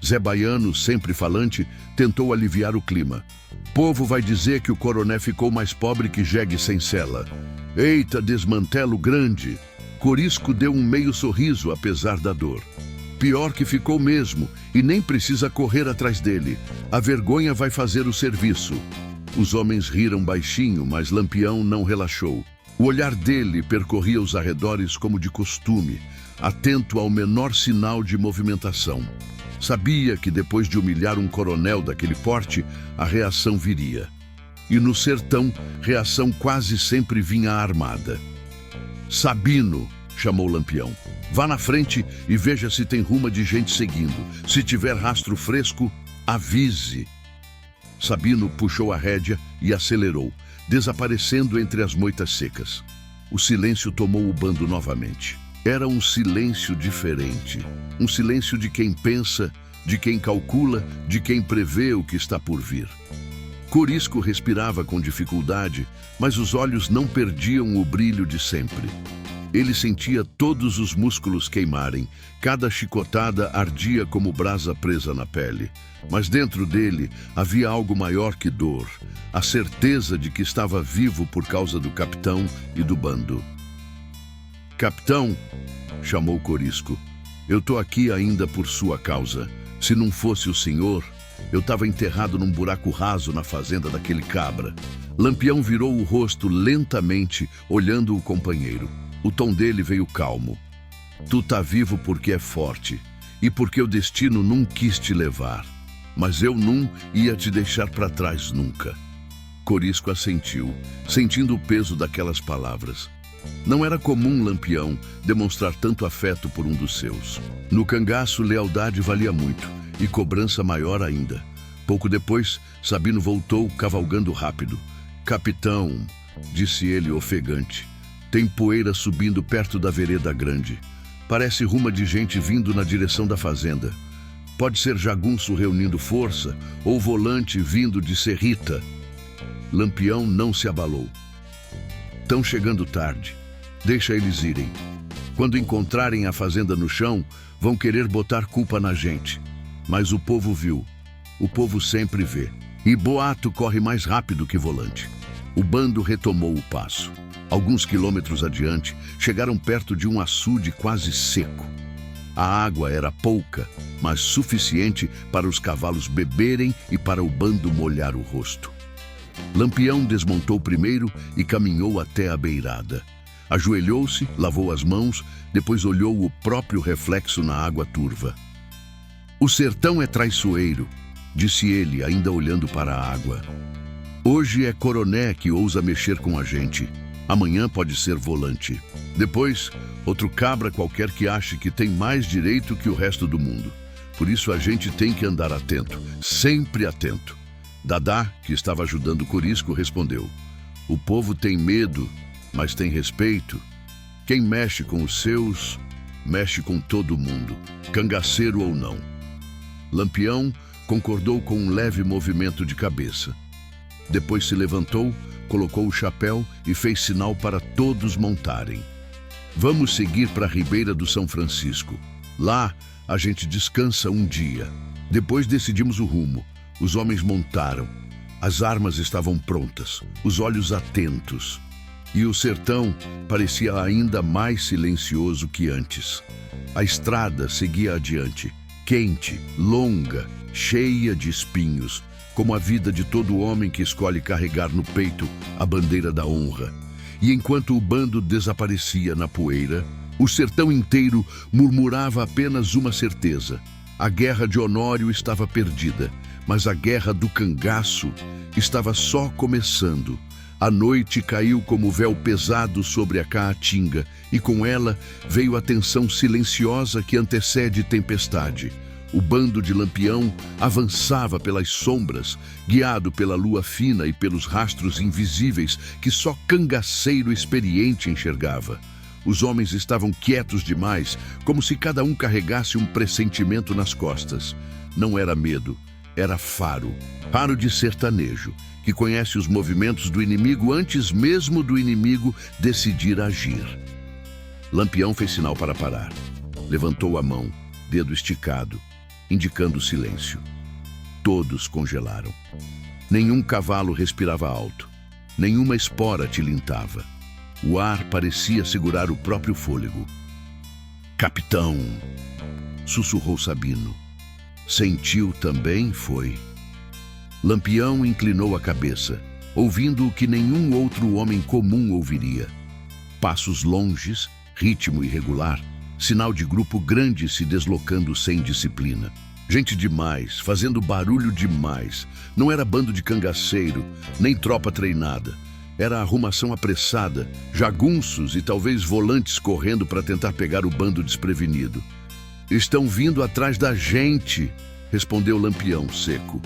Zé Baiano, sempre falante, tentou aliviar o clima. Povo vai dizer que o coroné ficou mais pobre que jegue sem sela. Eita, desmantelo grande! Corisco deu um meio sorriso, apesar da dor. Pior que ficou mesmo, e nem precisa correr atrás dele. A vergonha vai fazer o serviço. Os homens riram baixinho, mas Lampião não relaxou. O olhar dele percorria os arredores como de costume, atento ao menor sinal de movimentação. Sabia que depois de humilhar um coronel daquele porte, a reação viria. E no sertão, reação quase sempre vinha armada. "Sabino", chamou Lampião. "Vá na frente e veja se tem ruma de gente seguindo. Se tiver rastro fresco, avise." Sabino puxou a rédea e acelerou, desaparecendo entre as moitas secas. O silêncio tomou o bando novamente. Era um silêncio diferente. Um silêncio de quem pensa, de quem calcula, de quem prevê o que está por vir. Corisco respirava com dificuldade, mas os olhos não perdiam o brilho de sempre. Ele sentia todos os músculos queimarem, cada chicotada ardia como brasa presa na pele. Mas dentro dele havia algo maior que dor, a certeza de que estava vivo por causa do capitão e do bando. "Capitão", chamou Corisco, "eu tô aqui ainda por sua causa. Se não fosse o senhor, eu estava enterrado num buraco raso na fazenda daquele cabra." Lampião virou o rosto lentamente, olhando o companheiro. O tom dele veio calmo. "Tu tá vivo porque é forte e porque o destino não quis te levar. Mas eu não ia te deixar para trás nunca." Corisco assentiu, sentindo o peso daquelas palavras. Não era comum Lampião demonstrar tanto afeto por um dos seus. No cangaço, lealdade valia muito e cobrança maior ainda. Pouco depois, Sabino voltou cavalgando rápido. "Capitão", disse ele ofegante, "tem poeira subindo perto da vereda grande. Parece ruma de gente vindo na direção da fazenda. Pode ser jagunço reunindo força ou volante vindo de Serrita." Lampião não se abalou. "Tão chegando tarde. Deixa eles irem. Quando encontrarem a fazenda no chão, vão querer botar culpa na gente. Mas o povo viu. O povo sempre vê. E boato corre mais rápido que volante." O bando retomou o passo. Alguns quilômetros adiante, chegaram perto de um açude quase seco. A água era pouca, mas suficiente para os cavalos beberem e para o bando molhar o rosto. Lampião desmontou primeiro e caminhou até a beirada. Ajoelhou-se, lavou as mãos, depois olhou o próprio reflexo na água turva. "O sertão é traiçoeiro", disse ele, ainda olhando para a água. "Hoje é coroné que ousa mexer com a gente. Amanhã pode ser volante. Depois, outro cabra qualquer que ache que tem mais direito que o resto do mundo. Por isso a gente tem que andar atento, sempre atento." Dadá, que estava ajudando Corisco, respondeu: "O povo tem medo, mas tem respeito. Quem mexe com os seus, mexe com todo mundo, cangaceiro ou não." Lampião concordou com um leve movimento de cabeça. Depois se levantou, colocou o chapéu e fez sinal para todos montarem. "Vamos seguir para a ribeira do São Francisco. Lá a gente descansa um dia. Depois decidimos o rumo." Os homens montaram. As armas estavam prontas, os olhos atentos. E o sertão parecia ainda mais silencioso que antes. A estrada seguia adiante, quente, longa, cheia de espinhos, como a vida de todo homem que escolhe carregar no peito a bandeira da honra. E enquanto o bando desaparecia na poeira, o sertão inteiro murmurava apenas uma certeza: a guerra de Honório estava perdida, mas a guerra do cangaço estava só começando. A noite caiu como véu pesado sobre a Caatinga, e com ela veio a tensão silenciosa que antecede tempestade. O bando de Lampião avançava pelas sombras, guiado pela lua fina e pelos rastros invisíveis que só cangaceiro experiente enxergava. Os homens estavam quietos demais, como se cada um carregasse um pressentimento nas costas. Não era medo, era faro de sertanejo, que conhece os movimentos do inimigo antes mesmo do inimigo decidir agir. Lampião fez sinal para parar. Levantou a mão, dedo esticado, indicando silêncio. Todos congelaram. Nenhum cavalo respirava alto. Nenhuma espora tilintava. O ar parecia segurar o próprio fôlego. "Capitão", sussurrou Sabino. "Sentiu também, foi?" Lampião inclinou a cabeça, ouvindo o que nenhum outro homem comum ouviria. Passos longes, ritmo irregular, sinal de grupo grande se deslocando sem disciplina. Gente demais, fazendo barulho demais. Não era bando de cangaceiro, nem tropa treinada. Era arrumação apressada, jagunços e talvez volantes correndo para tentar pegar o bando desprevenido. "Estão vindo atrás da gente", respondeu Lampião, seco.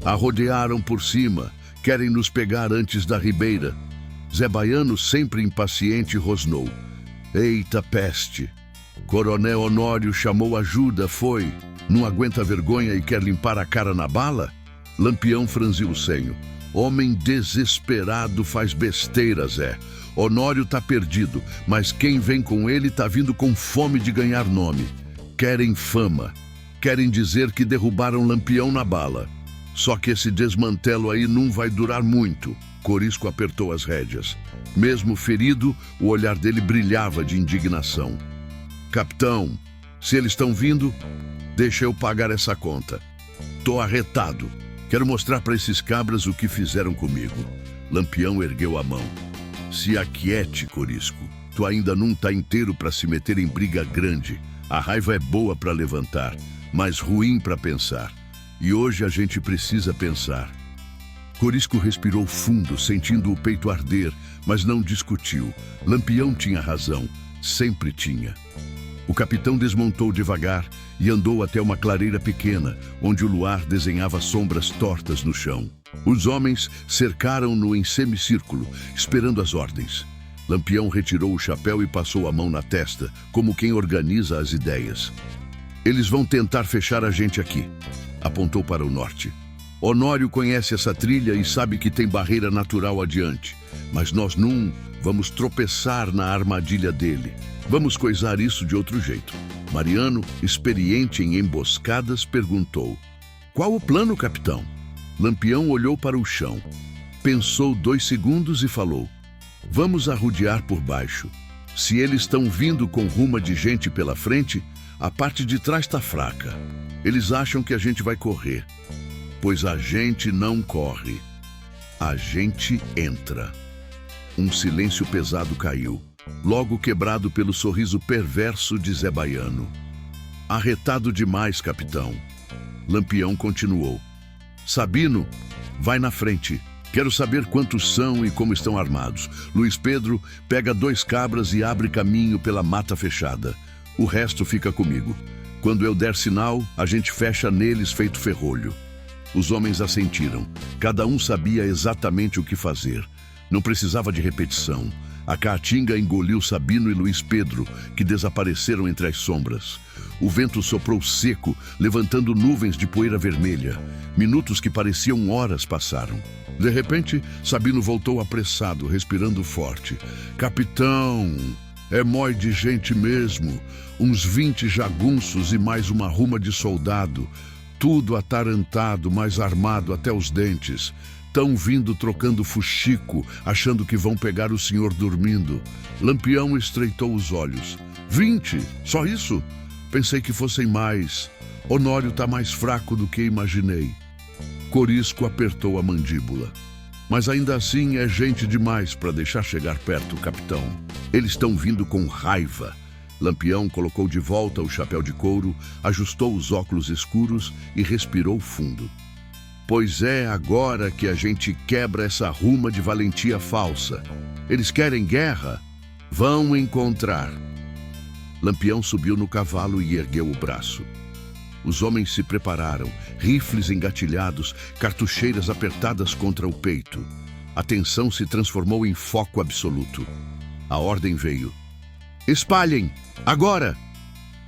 "A rodearam por cima, querem nos pegar antes da ribeira." Zé Baiano, sempre impaciente, rosnou: "Eita peste! Coronel Honório chamou ajuda, foi? Não aguenta vergonha e quer limpar a cara na bala?" Lampião franziu o senho. "Homem desesperado faz besteira, Zé. Honório tá perdido, mas quem vem com ele tá vindo com fome de ganhar nome. Querem fama. Querem dizer que derrubaram Lampião na bala. Só que esse desmantelo aí não vai durar muito." Corisco apertou as rédeas. Mesmo ferido, o olhar dele brilhava de indignação. "Capitão, se eles estão vindo, deixa eu pagar essa conta. Tô arretado. Quero mostrar para esses cabras o que fizeram comigo." Lampião ergueu a mão. "Se aquiete, Corisco. Tu ainda não tá inteiro para se meter em briga grande. A raiva é boa para levantar, mas ruim para pensar. E hoje a gente precisa pensar." Corisco respirou fundo, sentindo o peito arder, mas não discutiu. Lampião tinha razão. Sempre tinha. O capitão desmontou devagar e andou até uma clareira pequena, onde o luar desenhava sombras tortas no chão. Os homens cercaram-no em semicírculo, esperando as ordens. Lampião retirou o chapéu e passou a mão na testa, como quem organiza as ideias. "Eles vão tentar fechar a gente aqui." Apontou para o norte. "Honório conhece essa trilha e sabe que tem barreira natural adiante, mas nós não vamos tropeçar na armadilha dele. Vamos coisar isso de outro jeito." Mariano, experiente em emboscadas, perguntou: "Qual o plano, capitão?" Lampião olhou para o chão. Pensou 2 segundos e falou: "Vamos arrodear por baixo. Se eles estão vindo com ruma de gente pela frente, a parte de trás está fraca. Eles acham que a gente vai correr. Pois a gente não corre. A gente entra." Um silêncio pesado caiu, logo quebrado pelo sorriso perverso de Zé Baiano. "Arretado demais, capitão." Lampião continuou: "Sabino, vai na frente. Quero saber quantos são e como estão armados. Luiz Pedro, pega 2 cabras e abre caminho pela mata fechada. O resto fica comigo. Quando eu der sinal, a gente fecha neles feito ferrolho." Os homens assentiram. Cada um sabia exatamente o que fazer. Não precisava de repetição. A caatinga engoliu Sabino e Luiz Pedro, que desapareceram entre as sombras. O vento soprou seco, levantando nuvens de poeira vermelha. Minutos que pareciam horas passaram. De repente, Sabino voltou apressado, respirando forte. "Capitão, é mói de gente mesmo. Uns 20 jagunços e mais uma ruma de soldado. Tudo atarantado, mas armado até os dentes. Tão vindo trocando fuxico, achando que vão pegar o senhor dormindo." Lampião estreitou os olhos. 20? Só isso? Pensei que fossem mais. Honório tá mais fraco do que imaginei." Corisco apertou a mandíbula. "Mas ainda assim é gente demais para deixar chegar perto, capitão. Eles estão vindo com raiva." Lampião colocou de volta o chapéu de couro, ajustou os óculos escuros e respirou fundo. "Pois é agora que a gente quebra essa ruma de valentia falsa. Eles querem guerra? Vão encontrar." Lampião subiu no cavalo e ergueu o braço. Os homens se prepararam, rifles engatilhados, cartucheiras apertadas contra o peito. A tensão se transformou em foco absoluto. A ordem veio: "Espalhem! Agora!"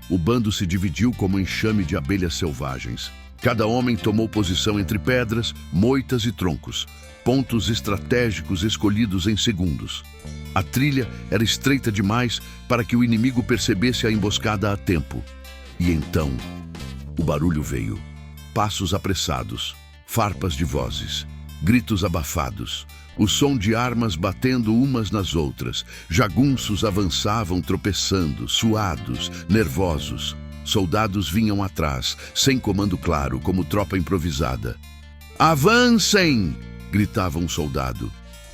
O bando se dividiu como um enxame de abelhas selvagens. Cada homem tomou posição entre pedras, moitas e troncos, pontos estratégicos escolhidos em segundos. A trilha era estreita demais para que o inimigo percebesse a emboscada a tempo. E então, o barulho veio. Passos apressados, farpas de vozes, gritos abafados, o som de armas batendo umas nas outras. Jagunços avançavam tropeçando, suados, nervosos. Soldados vinham atrás, sem comando claro, como tropa improvisada. Avancem! Gritava um soldado.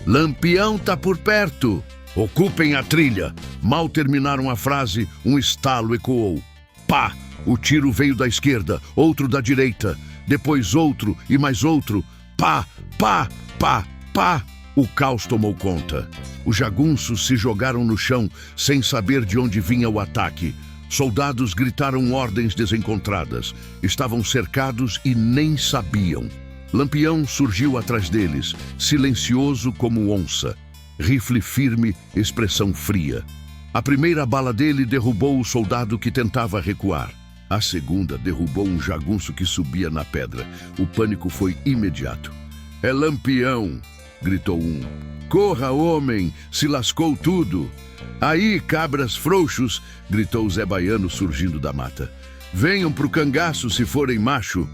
Lampião tá por perto! Ocupem a trilha! Mal terminaram a frase, um estalo ecoou. Pá! O tiro veio da esquerda, outro da direita, depois outro e mais outro. Pá! Pá! Pá! Pá! O caos tomou conta. Os jagunços se jogaram no chão, sem saber de onde vinha o ataque. Soldados gritaram ordens desencontradas. Estavam cercados e nem sabiam. Lampião surgiu atrás deles, silencioso como onça. Rifle firme, expressão fria. A primeira bala dele derrubou o soldado que tentava recuar. A segunda derrubou um jagunço que subia na pedra. O pânico foi imediato. É Lampião! Gritou um. Corra, homem! Se lascou tudo! Aí, cabras frouxos! Gritou Zé Baiano surgindo da mata. Venham pro cangaço se forem macho!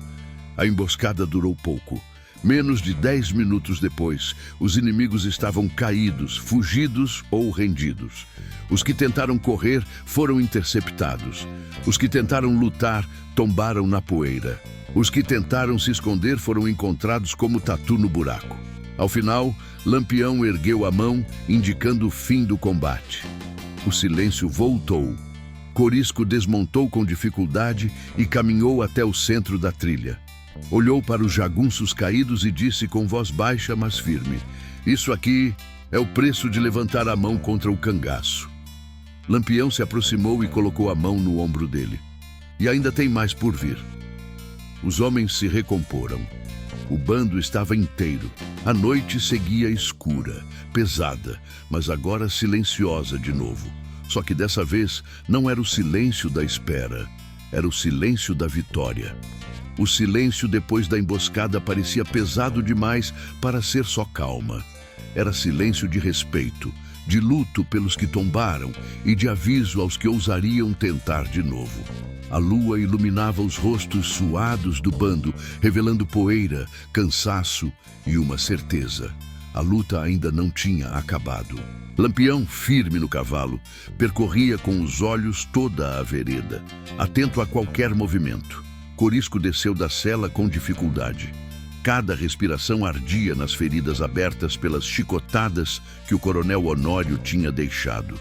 A emboscada durou pouco. Menos de 10 minutos depois, os inimigos estavam caídos, fugidos ou rendidos. Os que tentaram correr foram interceptados. Os que tentaram lutar tombaram na poeira. Os que tentaram se esconder foram encontrados como tatu no buraco. Ao final, Lampião ergueu a mão, indicando o fim do combate. O silêncio voltou. Corisco desmontou com dificuldade e caminhou até o centro da trilha. Olhou para os jagunços caídos e disse com voz baixa, mas firme: Isso aqui é o preço de levantar a mão contra o cangaço. Lampião se aproximou e colocou a mão no ombro dele. E ainda tem mais por vir. Os homens se recomporam. O bando estava inteiro. A noite seguia escura, pesada, mas agora silenciosa de novo. Só que dessa vez não era o silêncio da espera, era o silêncio da vitória. O silêncio depois da emboscada parecia pesado demais para ser só calma. Era silêncio de respeito, de luto pelos que tombaram e de aviso aos que ousariam tentar de novo. A lua iluminava os rostos suados do bando, revelando poeira, cansaço e uma certeza. A luta ainda não tinha acabado. Lampião, firme no cavalo, percorria com os olhos toda a vereda, atento a qualquer movimento. Corisco desceu da sela com dificuldade. Cada respiração ardia nas feridas abertas pelas chicotadas que o coronel Honório tinha deixado.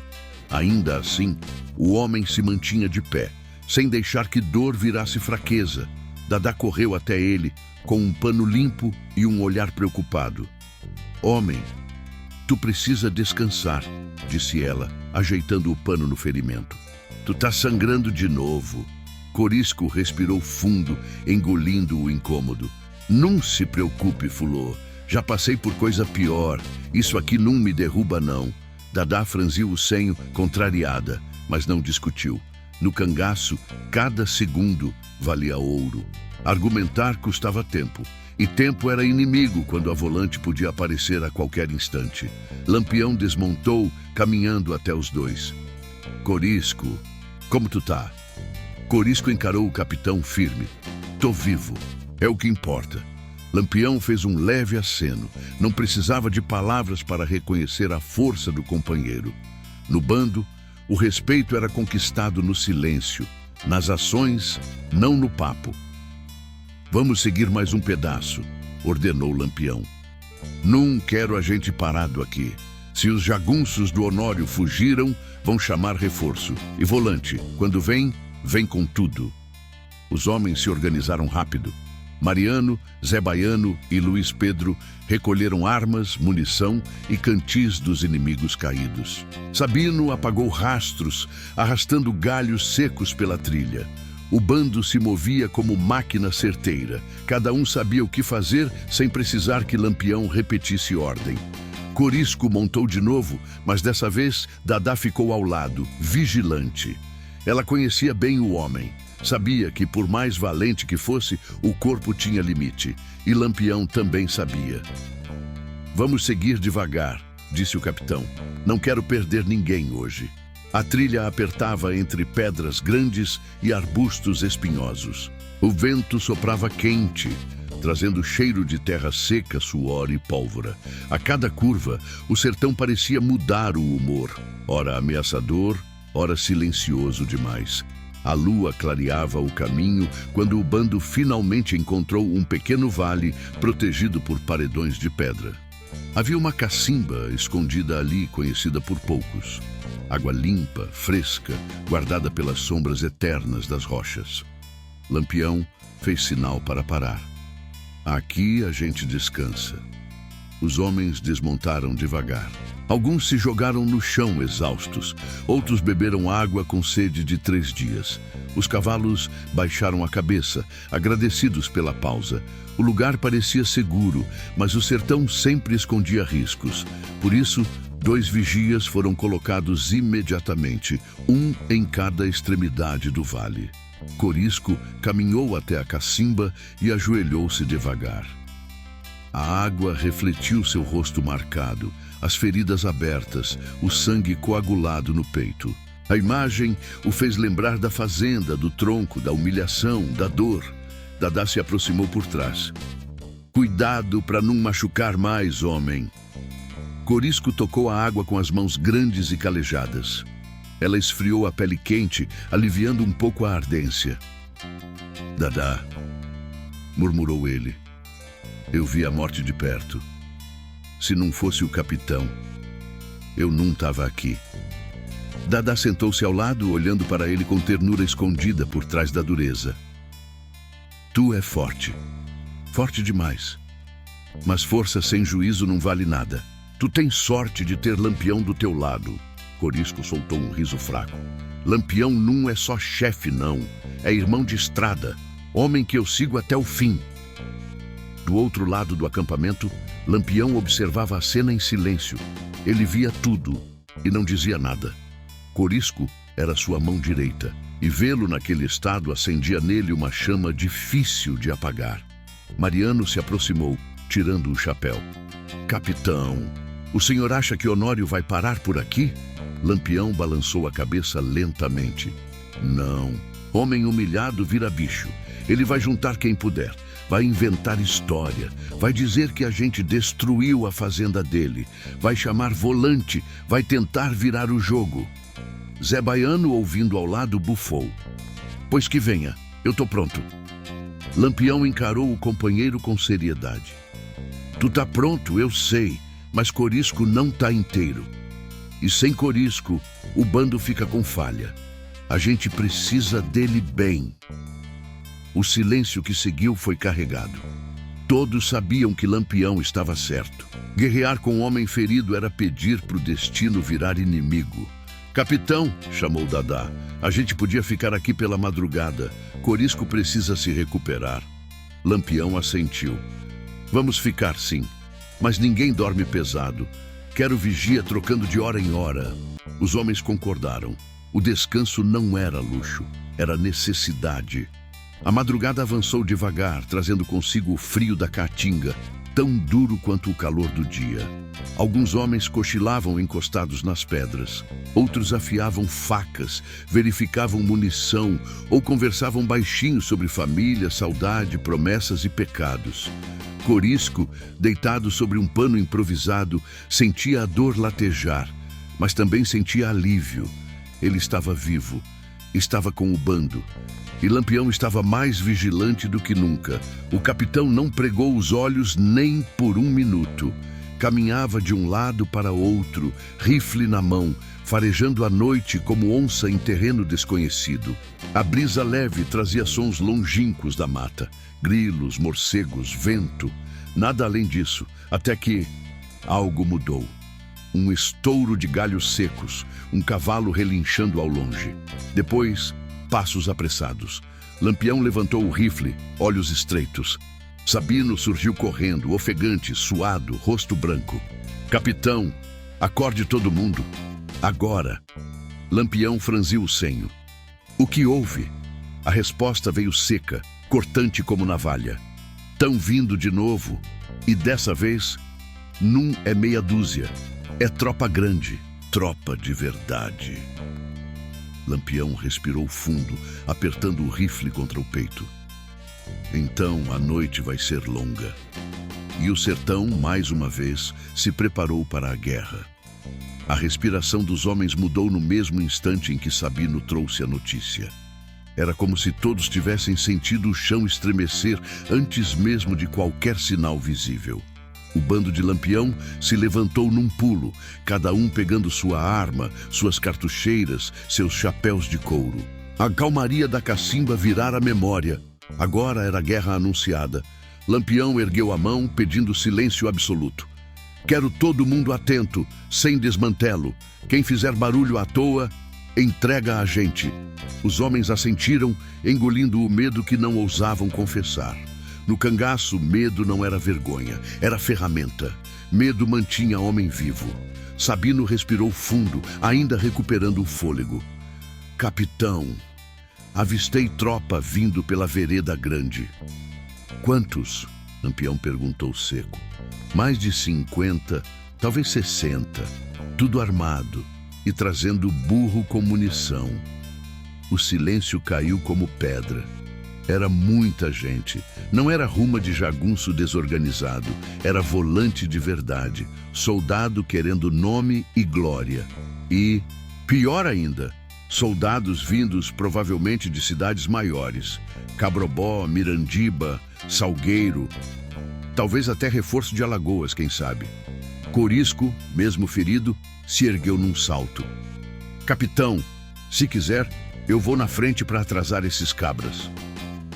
Ainda assim, o homem se mantinha de pé, sem deixar que dor virasse fraqueza. Dadá correu até ele, com um pano limpo e um olhar preocupado. Homem, tu precisa descansar, disse ela, ajeitando o pano no ferimento. Tu tá sangrando de novo. Corisco respirou fundo, engolindo o incômodo. Não se preocupe, Fulô. Já passei por coisa pior. Isso aqui não me derruba, não. Dadá franziu o senho, contrariada, mas não discutiu. No cangaço, cada segundo valia ouro. Argumentar custava tempo. E tempo era inimigo quando a volante podia aparecer a qualquer instante. Lampião desmontou, caminhando até os dois. Corisco, como tu tá? Corisco encarou o capitão firme. Tô vivo. É o que importa. Lampião fez um leve aceno. Não precisava de palavras para reconhecer a força do companheiro. No bando, o respeito era conquistado no silêncio, nas ações, não no papo. Vamos seguir mais um pedaço, ordenou Lampião. Não quero a gente parado aqui. Se os jagunços do Honório fugiram, vão chamar reforço. E volante, quando vem com tudo. Os homens se organizaram rápido. Mariano, Zé Baiano e Luiz Pedro recolheram armas, munição e cantis dos inimigos caídos. Sabino apagou rastros, arrastando galhos secos pela trilha. O bando se movia como máquina certeira. Cada um sabia o que fazer sem precisar que Lampião repetisse ordem. Corisco montou de novo, mas dessa vez Dadá ficou ao lado, vigilante. Ela conhecia bem o homem. Sabia que, por mais valente que fosse, o corpo tinha limite. E Lampião também sabia. Vamos seguir devagar, disse o capitão. Não quero perder ninguém hoje. A trilha apertava entre pedras grandes e arbustos espinhosos. O vento soprava quente, trazendo cheiro de terra seca, suor e pólvora. A cada curva, o sertão parecia mudar o humor, ora ameaçador, ora silencioso demais. A lua clareava o caminho quando o bando finalmente encontrou um pequeno vale protegido por paredões de pedra. Havia uma cacimba escondida ali, conhecida por poucos. Água limpa, fresca, guardada pelas sombras eternas das rochas. Lampião fez sinal para parar. Aqui a gente descansa. Os homens desmontaram devagar. Alguns se jogaram no chão exaustos. Outros beberam água com sede de 3 dias. Os cavalos baixaram a cabeça, agradecidos pela pausa. O lugar parecia seguro, mas o sertão sempre escondia riscos. Por isso, 2 vigias foram colocados imediatamente, um em cada extremidade do vale. Corisco caminhou até a cacimba e ajoelhou-se devagar. A água refletiu seu rosto marcado, as feridas abertas, o sangue coagulado no peito. A imagem o fez lembrar da fazenda, do tronco, da humilhação, da dor. Dadá se aproximou por trás. Cuidado para não machucar mais, homem. Corisco tocou a água com as mãos grandes e calejadas. Ela esfriou a pele quente, aliviando um pouco a ardência. Dadá, murmurou ele. Eu vi a morte de perto. Se não fosse o capitão, eu não estava aqui. Dadá sentou-se ao lado, olhando para ele com ternura escondida por trás da dureza. Tu é forte. Forte demais. Mas força sem juízo não vale nada. Tu tens sorte de ter Lampião do teu lado. Corisco soltou um riso fraco. Lampião não é só chefe, não. É irmão de estrada. Homem que eu sigo até o fim. Do outro lado do acampamento, Lampião observava a cena em silêncio. Ele via tudo e não dizia nada. Corisco era sua mão direita, e vê-lo naquele estado acendia nele uma chama difícil de apagar. Mariano se aproximou, tirando o chapéu. Capitão, o senhor acha que Honório vai parar por aqui? Lampião balançou a cabeça lentamente. Não. Homem humilhado vira bicho. Ele vai juntar quem puder. Vai inventar história. Vai dizer que a gente destruiu a fazenda dele. Vai chamar volante. Vai tentar virar o jogo. Zé Baiano, ouvindo ao lado, bufou. Pois que venha. Eu tô pronto. Lampião encarou o companheiro com seriedade. Tu tá pronto, eu sei. Mas Corisco não tá inteiro. E sem Corisco, o bando fica com falha. A gente precisa dele bem. O silêncio que seguiu foi carregado. Todos sabiam que Lampião estava certo. Guerrear com um homem ferido era pedir para o destino virar inimigo. Capitão, chamou Dadá, a gente podia ficar aqui pela madrugada. Corisco precisa se recuperar. Lampião assentiu. Vamos ficar, sim. Mas ninguém dorme pesado. Quero vigia trocando de hora em hora. Os homens concordaram. O descanso não era luxo, era necessidade. A madrugada avançou devagar, trazendo consigo o frio da caatinga, tão duro quanto o calor do dia. Alguns homens cochilavam encostados nas pedras. Outros afiavam facas, verificavam munição ou conversavam baixinho sobre família, saudade, promessas e pecados. Corisco, deitado sobre um pano improvisado, sentia a dor latejar, mas também sentia alívio. Ele estava vivo, estava com o bando. E Lampião estava mais vigilante do que nunca. O capitão não pregou os olhos nem por um minuto. Caminhava de um lado para outro, rifle na mão, farejando a noite como onça em terreno desconhecido. A brisa leve trazia sons longínquos da mata. Grilos, morcegos, vento. Nada além disso, até que algo mudou. Um estouro de galhos secos, um cavalo relinchando ao longe. Depois, passos apressados. Lampião levantou o rifle, olhos estreitos. Sabino surgiu correndo, ofegante, suado, rosto branco. Capitão, acorde todo mundo. Agora. Lampião franziu o senho. O que houve? A resposta veio seca, cortante como navalha. Tão vindo de novo, e dessa vez, não é meia dúzia. É tropa grande, tropa de verdade. Lampião respirou fundo, apertando o rifle contra o peito. Então a noite vai ser longa. E o sertão, mais uma vez, se preparou para a guerra. A respiração dos homens mudou no mesmo instante em que Sabino trouxe a notícia. Era como se todos tivessem sentido o chão estremecer antes mesmo de qualquer sinal visível. O bando de Lampião se levantou num pulo, cada um pegando sua arma, suas cartucheiras, seus chapéus de couro. A calmaria da cacimba virara memória. Agora era a guerra anunciada. Lampião ergueu a mão, pedindo silêncio absoluto. Quero todo mundo atento, sem desmantelo. Quem fizer barulho à toa, entrega a gente. Os homens assentiram, engolindo o medo que não ousavam confessar. No cangaço, medo não era vergonha, era ferramenta. Medo mantinha homem vivo. Sabino respirou fundo, ainda recuperando o fôlego. Capitão, avistei tropa vindo pela vereda grande. Quantos? Lampião perguntou seco. Mais de 50, talvez 60. Tudo armado e trazendo burro com munição. O silêncio caiu como pedra. Era muita gente. Não era ruma de jagunço desorganizado. Era volante de verdade. Soldado querendo nome e glória. E, pior ainda, soldados vindos provavelmente de cidades maiores. Cabrobó, Mirandiba, Salgueiro. Talvez até reforço de Alagoas, quem sabe. Corisco, mesmo ferido, se ergueu num salto. Capitão, se quiser, eu vou na frente para atrasar esses cabras.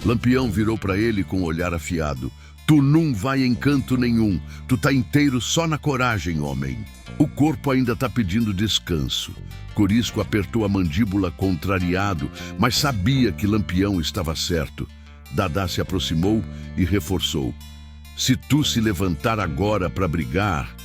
Lampião virou para ele com um olhar afiado. Tu não vai em canto nenhum. Tu tá inteiro só na coragem, homem. O corpo ainda tá pedindo descanso. Corisco apertou a mandíbula contrariado, mas sabia que Lampião estava certo. Dadá se aproximou e reforçou. Se tu se levantar agora para brigar,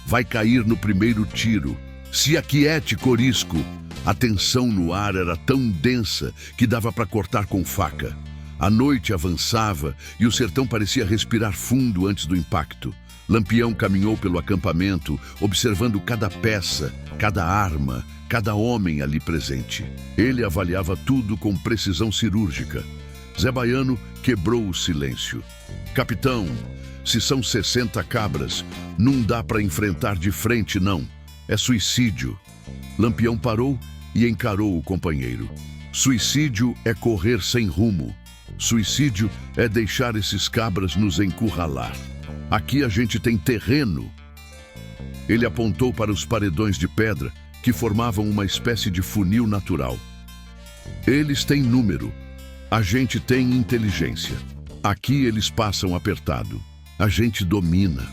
vai cair no primeiro tiro. Se aquiete, Corisco. A tensão no ar era tão densa que dava para cortar com faca. A noite avançava e o sertão parecia respirar fundo antes do impacto. Lampião caminhou pelo acampamento, observando cada peça, cada arma, cada homem ali presente. Ele avaliava tudo com precisão cirúrgica. Zé Baiano quebrou o silêncio. Capitão, se são 60 cabras, não dá para enfrentar de frente, não. É suicídio. Lampião parou e encarou o companheiro. Suicídio é correr sem rumo. Suicídio é deixar esses cabras nos encurralar. Aqui a gente tem terreno. Ele apontou para os paredões de pedra que formavam uma espécie de funil natural. Eles têm número. A gente tem inteligência. Aqui eles passam apertado. A gente domina.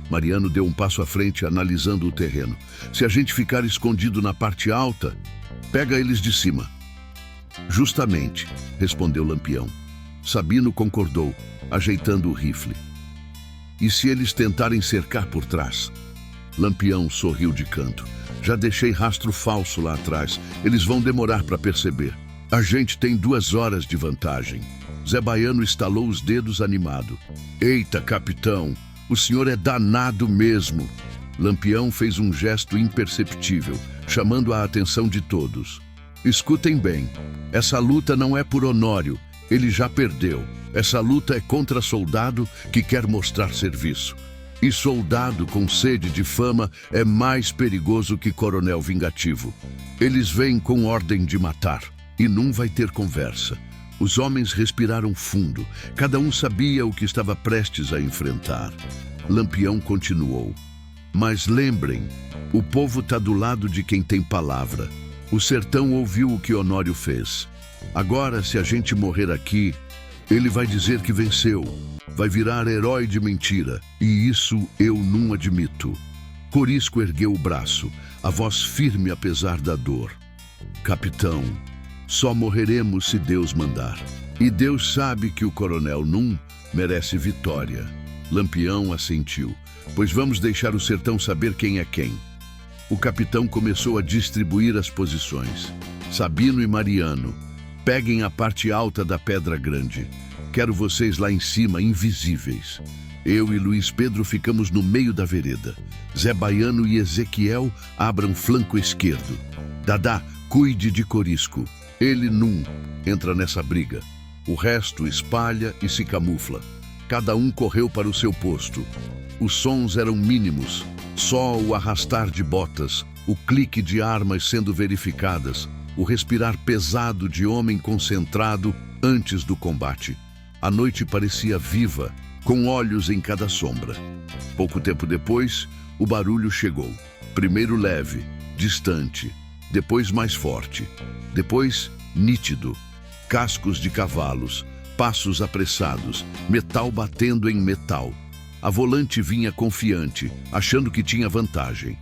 Mariano deu um passo à frente, analisando o terreno. Se a gente ficar escondido na parte alta, pega eles de cima. Justamente, respondeu Lampião. Sabino concordou, ajeitando o rifle. E se eles tentarem cercar por trás? Lampião sorriu de canto. Já deixei rastro falso lá atrás. Eles vão demorar para perceber. A gente tem 2 horas de vantagem. Zé Baiano estalou os dedos animado. Eita, capitão, o senhor é danado mesmo. Lampião fez um gesto imperceptível, chamando a atenção de todos. Escutem bem, essa luta não é por Honório. Ele já perdeu. Essa luta é contra soldado que quer mostrar serviço. E soldado com sede de fama é mais perigoso que coronel vingativo. Eles vêm com ordem de matar. E não vai ter conversa. Os homens respiraram fundo. Cada um sabia o que estava prestes a enfrentar. Lampião continuou. Mas lembrem, o povo está do lado de quem tem palavra. O sertão ouviu o que Honório fez. Agora, se a gente morrer aqui, ele vai dizer que venceu. Vai virar herói de mentira. E isso eu não admito. Corisco ergueu o braço, a voz firme apesar da dor. Capitão, só morreremos se Deus mandar. E Deus sabe que o coronel Num merece vitória. Lampião assentiu. Pois vamos deixar o sertão saber quem é quem. O capitão começou a distribuir as posições. Sabino e Mariano, peguem a parte alta da Pedra Grande. Quero vocês lá em cima, invisíveis. Eu e Luiz Pedro ficamos no meio da vereda. Zé Baiano e Ezequiel abram flanco esquerdo. Dadá, cuide de Corisco. Ele Num entra nessa briga. O resto espalha e se camufla. Cada um correu para o seu posto. Os sons eram mínimos. Só o arrastar de botas, o clique de armas sendo verificadas, o respirar pesado de homem concentrado antes do combate. A noite parecia viva, com olhos em cada sombra. Pouco tempo depois, o barulho chegou. Primeiro leve, distante, depois mais forte, depois nítido. Cascos de cavalos, passos apressados, metal batendo em metal. A volante vinha confiante, achando que tinha vantagem.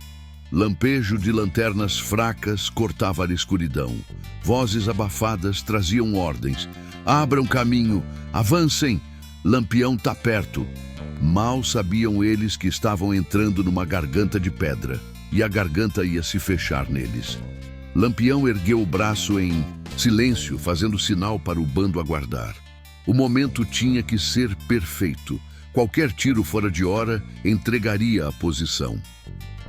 Lampejo de lanternas fracas cortava a escuridão. Vozes abafadas traziam ordens. Abram caminho, avancem, Lampião tá perto. Mal sabiam eles que estavam entrando numa garganta de pedra, e a garganta ia se fechar neles. Lampião ergueu o braço em silêncio, fazendo sinal para o bando aguardar. O momento tinha que ser perfeito. Qualquer tiro fora de hora entregaria a posição.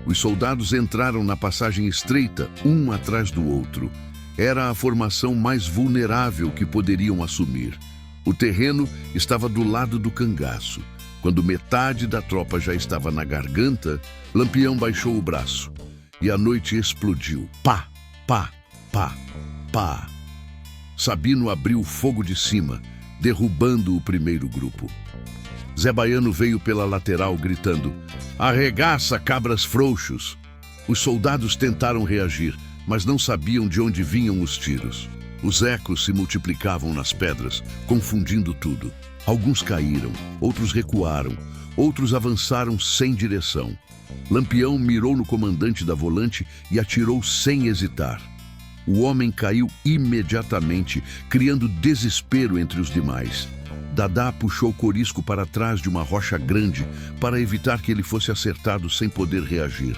Os soldados entraram na passagem estreita, um atrás do outro. Era a formação mais vulnerável que poderiam assumir. O terreno estava do lado do cangaço. Quando metade da tropa já estava na garganta, Lampião baixou o braço. E a noite explodiu. Pá, pá, pá, pá. Sabino abriu fogo de cima, derrubando o primeiro grupo. Zé Baiano veio pela lateral gritando: "Arregaça, cabras frouxos!" Os soldados tentaram reagir, mas não sabiam de onde vinham os tiros. Os ecos se multiplicavam nas pedras, confundindo tudo. Alguns caíram, outros recuaram, outros avançaram sem direção. Lampião mirou no comandante da volante e atirou sem hesitar. O homem caiu imediatamente, criando desespero entre os demais. Dadá puxou Corisco para trás de uma rocha grande para evitar que ele fosse acertado sem poder reagir.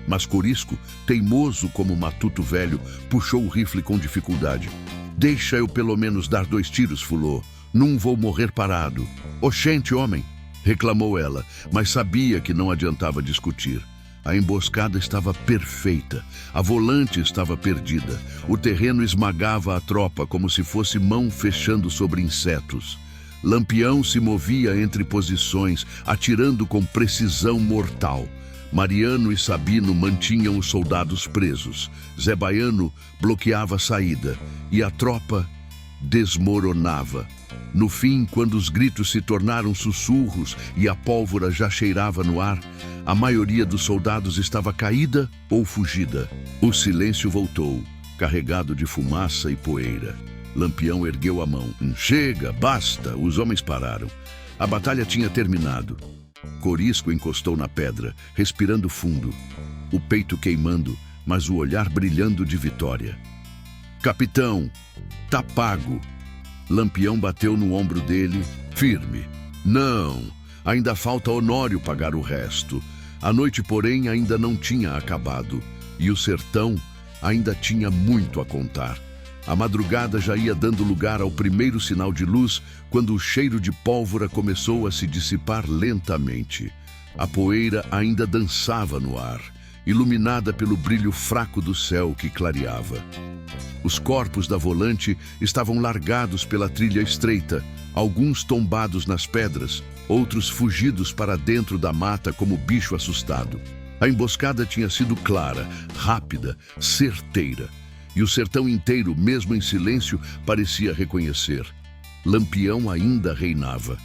Mas Corisco, teimoso como matuto velho, puxou o rifle com dificuldade. "Deixa eu pelo menos dar 2 tiros, fulô. Não vou morrer parado." "Oxente, homem!" reclamou ela, mas sabia que não adiantava discutir. A emboscada estava perfeita. A volante estava perdida. O terreno esmagava a tropa como se fosse mão fechando sobre insetos. Lampião se movia entre posições, atirando com precisão mortal. Mariano e Sabino mantinham os soldados presos. Zé Baiano bloqueava a saída e a tropa desmoronava. No fim, quando os gritos se tornaram sussurros e a pólvora já cheirava no ar, a maioria dos soldados estava caída ou fugida. O silêncio voltou, carregado de fumaça e poeira. Lampião ergueu a mão. "Chega, basta!" Os homens pararam. A batalha tinha terminado. Corisco encostou na pedra, respirando fundo, o peito queimando, mas o olhar brilhando de vitória. "Capitão, tá pago." Lampião bateu no ombro dele, firme. "Não, ainda falta Honório pagar o resto." A noite, porém, ainda não tinha acabado, e o sertão ainda tinha muito a contar. A madrugada já ia dando lugar ao primeiro sinal de luz, quando o cheiro de pólvora começou a se dissipar lentamente. A poeira ainda dançava no ar, iluminada pelo brilho fraco do céu que clareava. Os corpos da volante estavam largados pela trilha estreita, alguns tombados nas pedras, outros fugidos para dentro da mata como bicho assustado. A emboscada tinha sido clara, rápida, certeira. E o sertão inteiro, mesmo em silêncio, parecia reconhecer. Lampião ainda reinava.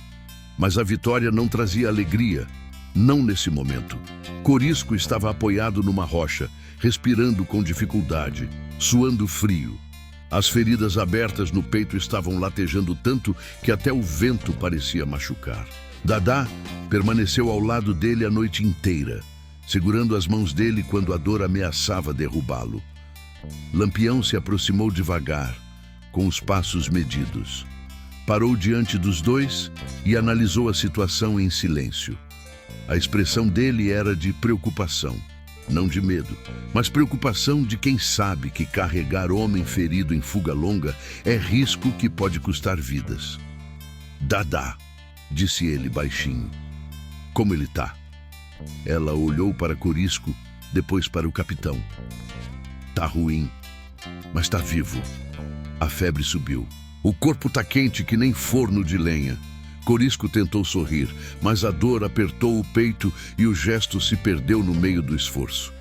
Mas a vitória não trazia alegria, não nesse momento. Corisco estava apoiado numa rocha, respirando com dificuldade, suando frio. As feridas abertas no peito estavam latejando tanto que até o vento parecia machucar. Dadá permaneceu ao lado dele a noite inteira, segurando as mãos dele quando a dor ameaçava derrubá-lo. Lampião se aproximou devagar, com os passos medidos. Parou diante dos dois e analisou a situação em silêncio. A expressão dele era de preocupação, não de medo, mas preocupação de quem sabe que carregar homem ferido em fuga longa é risco que pode custar vidas. "Dadá", disse ele baixinho. "Como ele tá?" Ela olhou para Corisco, depois para o capitão. "Tá ruim, mas tá vivo." A febre subiu. "O corpo tá quente que nem forno de lenha." Corisco tentou sorrir, mas a dor apertou o peito e o gesto se perdeu no meio do esforço.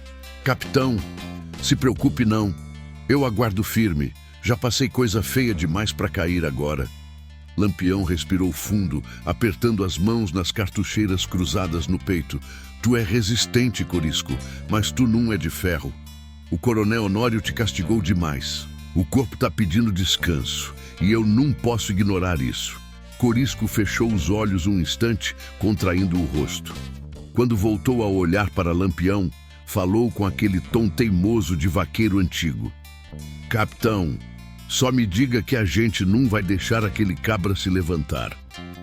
"Capitão, se preocupe não. Eu aguardo firme. Já passei coisa feia demais para cair agora. Lampião respirou fundo, apertando as mãos nas cartucheiras cruzadas no peito. Tu é resistente, Corisco, mas tu não é de ferro. O coronel Honório te castigou demais. O corpo tá pedindo descanso, e eu não posso ignorar isso. Corisco fechou os olhos um instante, contraindo o rosto. Quando voltou a olhar para Lampião, falou com aquele tom teimoso de vaqueiro antigo. Capitão, só me diga que a gente não vai deixar aquele cabra se levantar.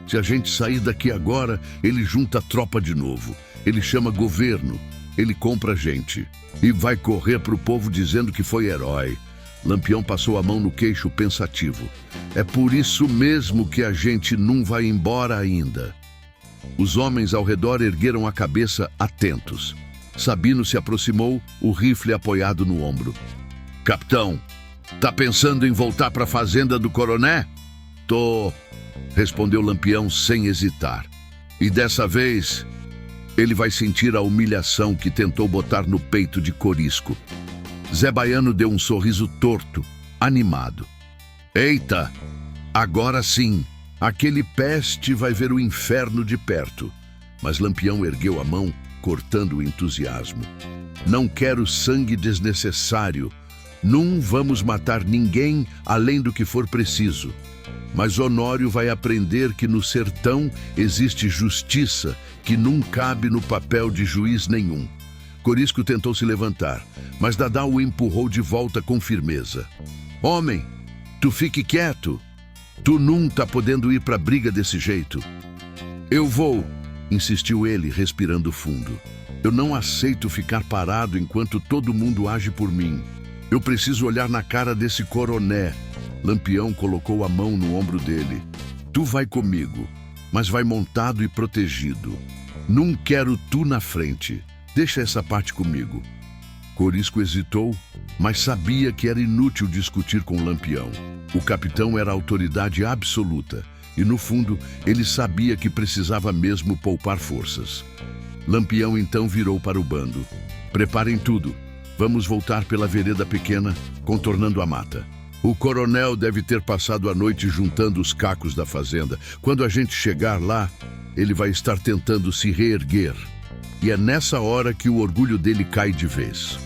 Se a gente sair daqui agora, ele junta a tropa de novo. Ele chama governo, ele compra a gente. E vai correr pro povo dizendo que foi herói. Lampião passou a mão no queixo pensativo. É por isso mesmo que a gente não vai embora ainda. Os homens ao redor ergueram a cabeça, atentos. Sabino se aproximou, o rifle apoiado no ombro. Capitão, tá pensando em voltar para a fazenda do coroné? Tô, respondeu Lampião sem hesitar. E dessa vez, ele vai sentir a humilhação que tentou botar no peito de Corisco. Zé Baiano deu um sorriso torto, animado. Eita, agora sim, aquele peste vai ver o inferno de perto. Mas Lampião ergueu a mão, cortando o entusiasmo. Não quero sangue desnecessário. Não vamos matar ninguém além do que for preciso. Mas Honório vai aprender que no sertão existe justiça que não cabe no papel de juiz nenhum. Corisco tentou se levantar, mas Dadá o empurrou de volta com firmeza. Homem, tu fique quieto. Tu não tá podendo ir pra briga desse jeito. Eu vou, insistiu ele, respirando fundo. Eu não aceito ficar parado enquanto todo mundo age por mim. Eu preciso olhar na cara desse coroné. Lampião colocou a mão no ombro dele. Tu vai comigo, mas vai montado e protegido. Não quero tu na frente. Deixa essa parte comigo. Corisco hesitou, mas sabia que era inútil discutir com Lampião. O capitão era a autoridade absoluta, e no fundo ele sabia que precisava mesmo poupar forças. Lampião então virou para o bando. Preparem tudo. Vamos voltar pela vereda pequena, contornando a mata. O coronel deve ter passado a noite juntando os cacos da fazenda. Quando a gente chegar lá, ele vai estar tentando se reerguer. E é nessa hora que o orgulho dele cai de vez.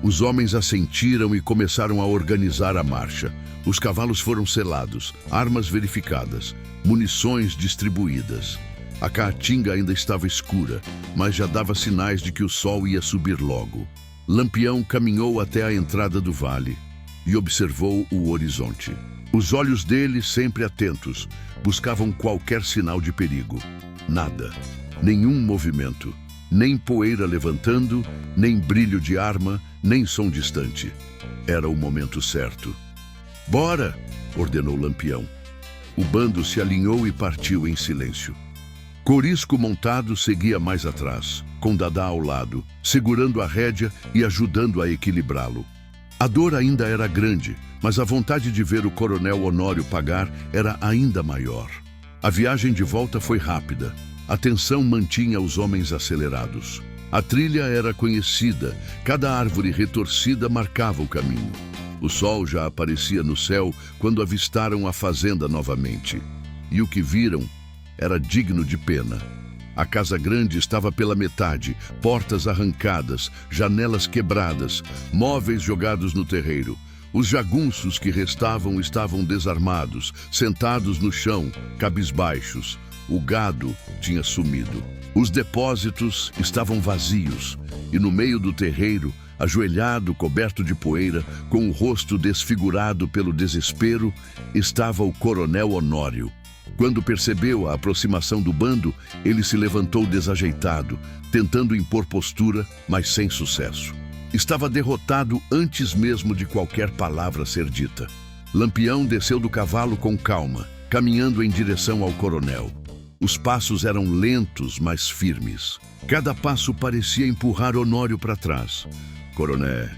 Os homens assentiram e começaram a organizar a marcha. Os cavalos foram selados, armas verificadas, munições distribuídas. A caatinga ainda estava escura, mas já dava sinais de que o sol ia subir logo. Lampião caminhou até a entrada do vale e observou o horizonte. Os olhos dele, sempre atentos, buscavam qualquer sinal de perigo. Nada, nenhum movimento, nem poeira levantando, nem brilho de arma, nem som distante. Era o momento certo. Bora! Ordenou Lampião. O bando se alinhou e partiu em silêncio. Corisco montado seguia mais atrás, com Dadá ao lado, segurando a rédea e ajudando a equilibrá-lo. A dor ainda era grande, mas a vontade de ver o coronel Honório pagar era ainda maior. A viagem de volta foi rápida. A tensão mantinha os homens acelerados. A trilha era conhecida, cada árvore retorcida marcava o caminho. O sol já aparecia no céu quando avistaram a fazenda novamente. E o que viram era digno de pena. A casa grande estava pela metade, portas arrancadas, janelas quebradas, móveis jogados no terreiro. Os jagunços que restavam estavam desarmados, sentados no chão, cabisbaixos. O gado tinha sumido. Os depósitos estavam vazios, e no meio do terreiro, ajoelhado, coberto de poeira, com o rosto desfigurado pelo desespero, estava o coronel Honório. Quando percebeu a aproximação do bando, ele se levantou desajeitado, tentando impor postura, mas sem sucesso. Estava derrotado antes mesmo de qualquer palavra ser dita. Lampião desceu do cavalo com calma, caminhando em direção ao coronel. Os passos eram lentos, mas firmes. Cada passo parecia empurrar Honório para trás. Coroné,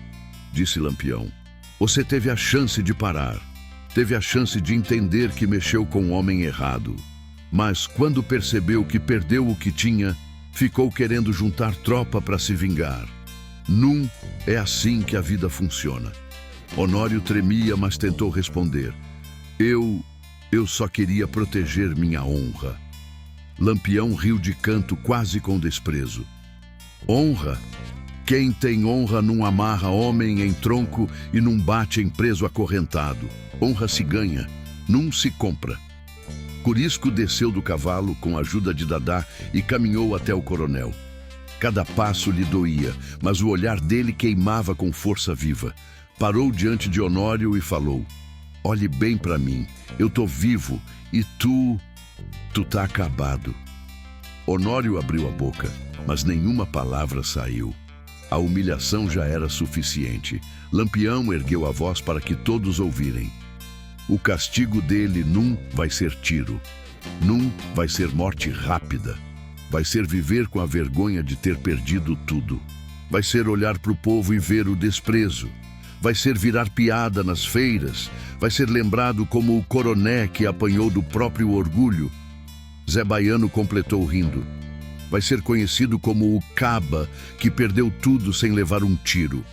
disse Lampião, você teve a chance de parar. Teve a chance de entender que mexeu com o homem errado. Mas quando percebeu que perdeu o que tinha, ficou querendo juntar tropa para se vingar. Não é assim que a vida funciona. Honório tremia, mas tentou responder. Eu só queria proteger minha honra. Lampião riu de canto, quase com desprezo. Honra? Quem tem honra não amarra homem em tronco e não bate em preso acorrentado. Honra se ganha, não se compra. Corisco desceu do cavalo com a ajuda de Dadá e caminhou até o coronel. Cada passo lhe doía, mas o olhar dele queimava com força viva. Parou diante de Honório e falou: olhe bem para mim, eu tô vivo e tu tá acabado. Honório abriu a boca, mas nenhuma palavra saiu. A humilhação já era suficiente. Lampião ergueu a voz para que todos ouvirem. O castigo dele não vai ser tiro, não vai ser morte rápida. Vai ser viver com a vergonha de ter perdido tudo. Vai ser olhar para o povo e ver o desprezo. Vai ser virar piada nas feiras. Vai ser lembrado como o coroné que apanhou do próprio orgulho. Zé Baiano completou rindo. Vai ser conhecido como o caba que perdeu tudo sem levar um tiro.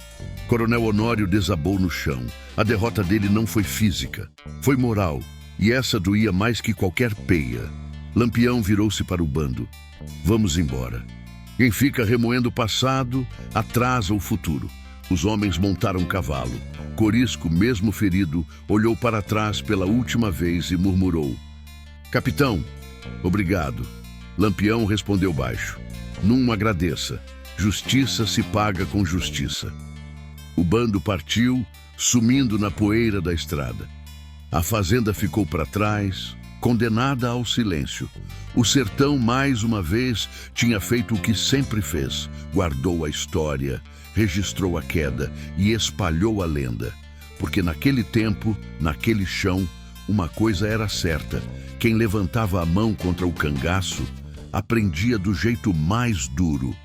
Coronel Honório desabou no chão. A derrota dele não foi física, foi moral. E essa doía mais que qualquer peia. Lampião virou-se para o bando. Vamos embora. Quem fica remoendo o passado, atrasa o futuro. Os homens montaram cavalo. Corisco, mesmo ferido, olhou para trás pela última vez e murmurou: capitão, obrigado. Lampião respondeu baixo: não agradeça. Justiça se paga com justiça. O bando partiu, sumindo na poeira da estrada. A fazenda ficou para trás, condenada ao silêncio. O sertão, mais uma vez, tinha feito o que sempre fez: guardou a história, registrou a queda e espalhou a lenda. Porque naquele tempo, naquele chão, uma coisa era certa: quem levantava a mão contra o cangaço aprendia do jeito mais duro.